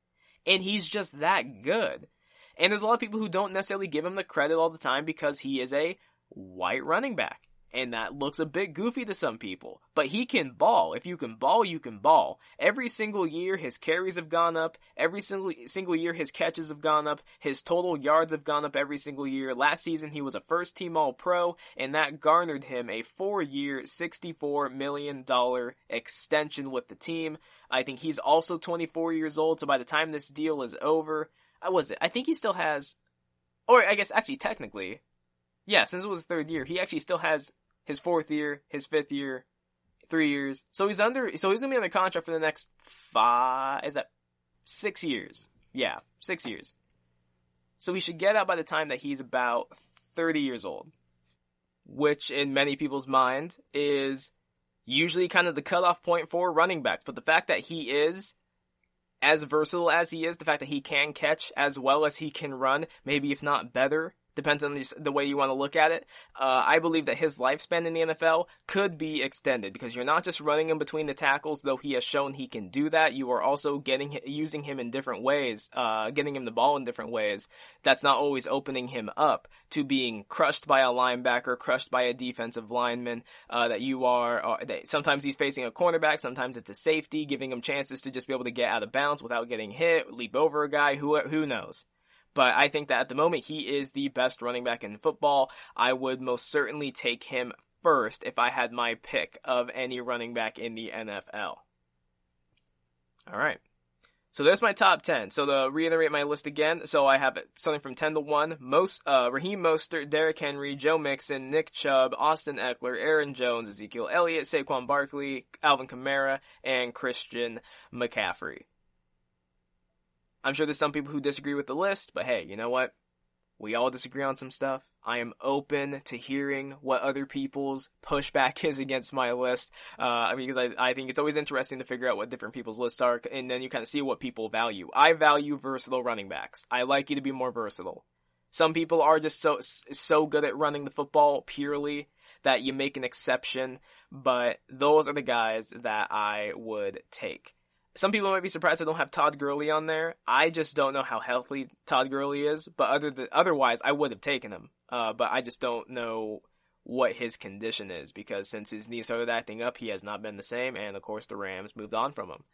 And he's just that good. And there's a lot of people who don't necessarily give him the credit all the time because he is a white running back. And that looks a bit goofy to some people. But he can ball. If you can ball, you can ball. Every single year, his carries have gone up. Every single year, his catches have gone up. His total yards have gone up every single year. Last season, he was a first-team All-Pro, and that garnered him a 4-year, $64 million extension with the team. I think he's also 24 years old, so by the time this deal is over... I think he still has, or I guess actually technically, yeah, since it was his 3rd year, he actually still has his 4th year, his 5th year, 3 years. So he's going to be under contract for the next 6 years? Yeah, 6 years. So he should get out by the time that he's about 30 years old, which in many people's mind is usually kind of the cutoff point for running backs. But the fact that he is as versatile as he is, the fact that he can catch as well as he can run, maybe if not better, depends on the way you want to look at it. I believe that his lifespan in the NFL could be extended because you're not just running him between the tackles, though he has shown he can do that. You are also using him in different ways, getting him the ball in different ways. That's not always opening him up to being crushed by a linebacker, crushed by a defensive lineman, that sometimes he's facing a cornerback, sometimes it's a safety, giving him chances to just be able to get out of bounds without getting hit, leap over a guy, who knows. But I think that at the moment, he is the best running back in football. I would most certainly take him first if I had my pick of any running back in the NFL. All right. So there's my top 10. So to reiterate my list again, so I have it starting from 10 to 1. Raheem Mostert, Derrick Henry, Joe Mixon, Nick Chubb, Austin Eckler, Aaron Jones, Ezekiel Elliott, Saquon Barkley, Alvin Kamara, and Christian McCaffrey. I'm sure there's some people who disagree with the list, but hey, you know what? We all disagree on some stuff. I am open to hearing what other people's pushback is against my list, because I think it's always interesting to figure out what different people's lists are, and then you kind of see what people value. I value versatile running backs. I like you to be more versatile. Some people are just so good at running the football purely that you make an exception but those are the guys that I would take. Some people might be surprised I don't have Todd Gurley on there. I just don't know how healthy Todd Gurley is, but otherwise I would have taken him. But I just don't know what his condition is, because since his knee started acting up, he has not been the same, and of course the Rams moved on from him.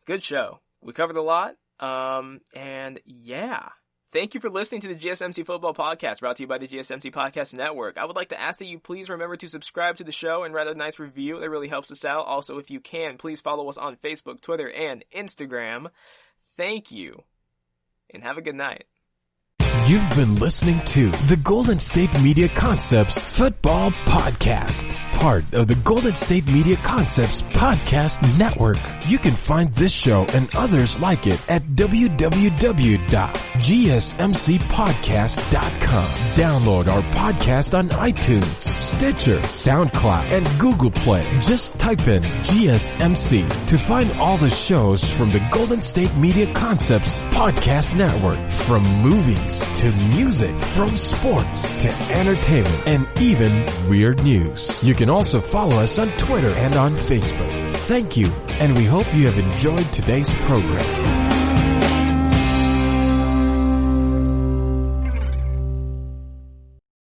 Good show. We covered a lot, and yeah. Thank you for listening to the GSMC Football Podcast, brought to you by the GSMC Podcast Network. I would like to ask that you please remember to subscribe to the show and write a nice review. That really helps us out. Also, if you can, please follow us on Facebook, Twitter, and Instagram. Thank you, and have a good night. You've been listening to the Golden State Media Concepts Football Podcast, part of the Golden State Media Concepts Podcast Network. You can find this show and others like it at www.gsmcpodcast.com. Download our podcast on iTunes, Stitcher, SoundCloud, and Google Play. Just type in GSMC to find all the shows from the Golden State Media Concepts Podcast Network, from movies to music, from sports to entertainment, and even weird news. You can also follow us on Twitter and on Facebook. Thank you, and we hope you have enjoyed today's program.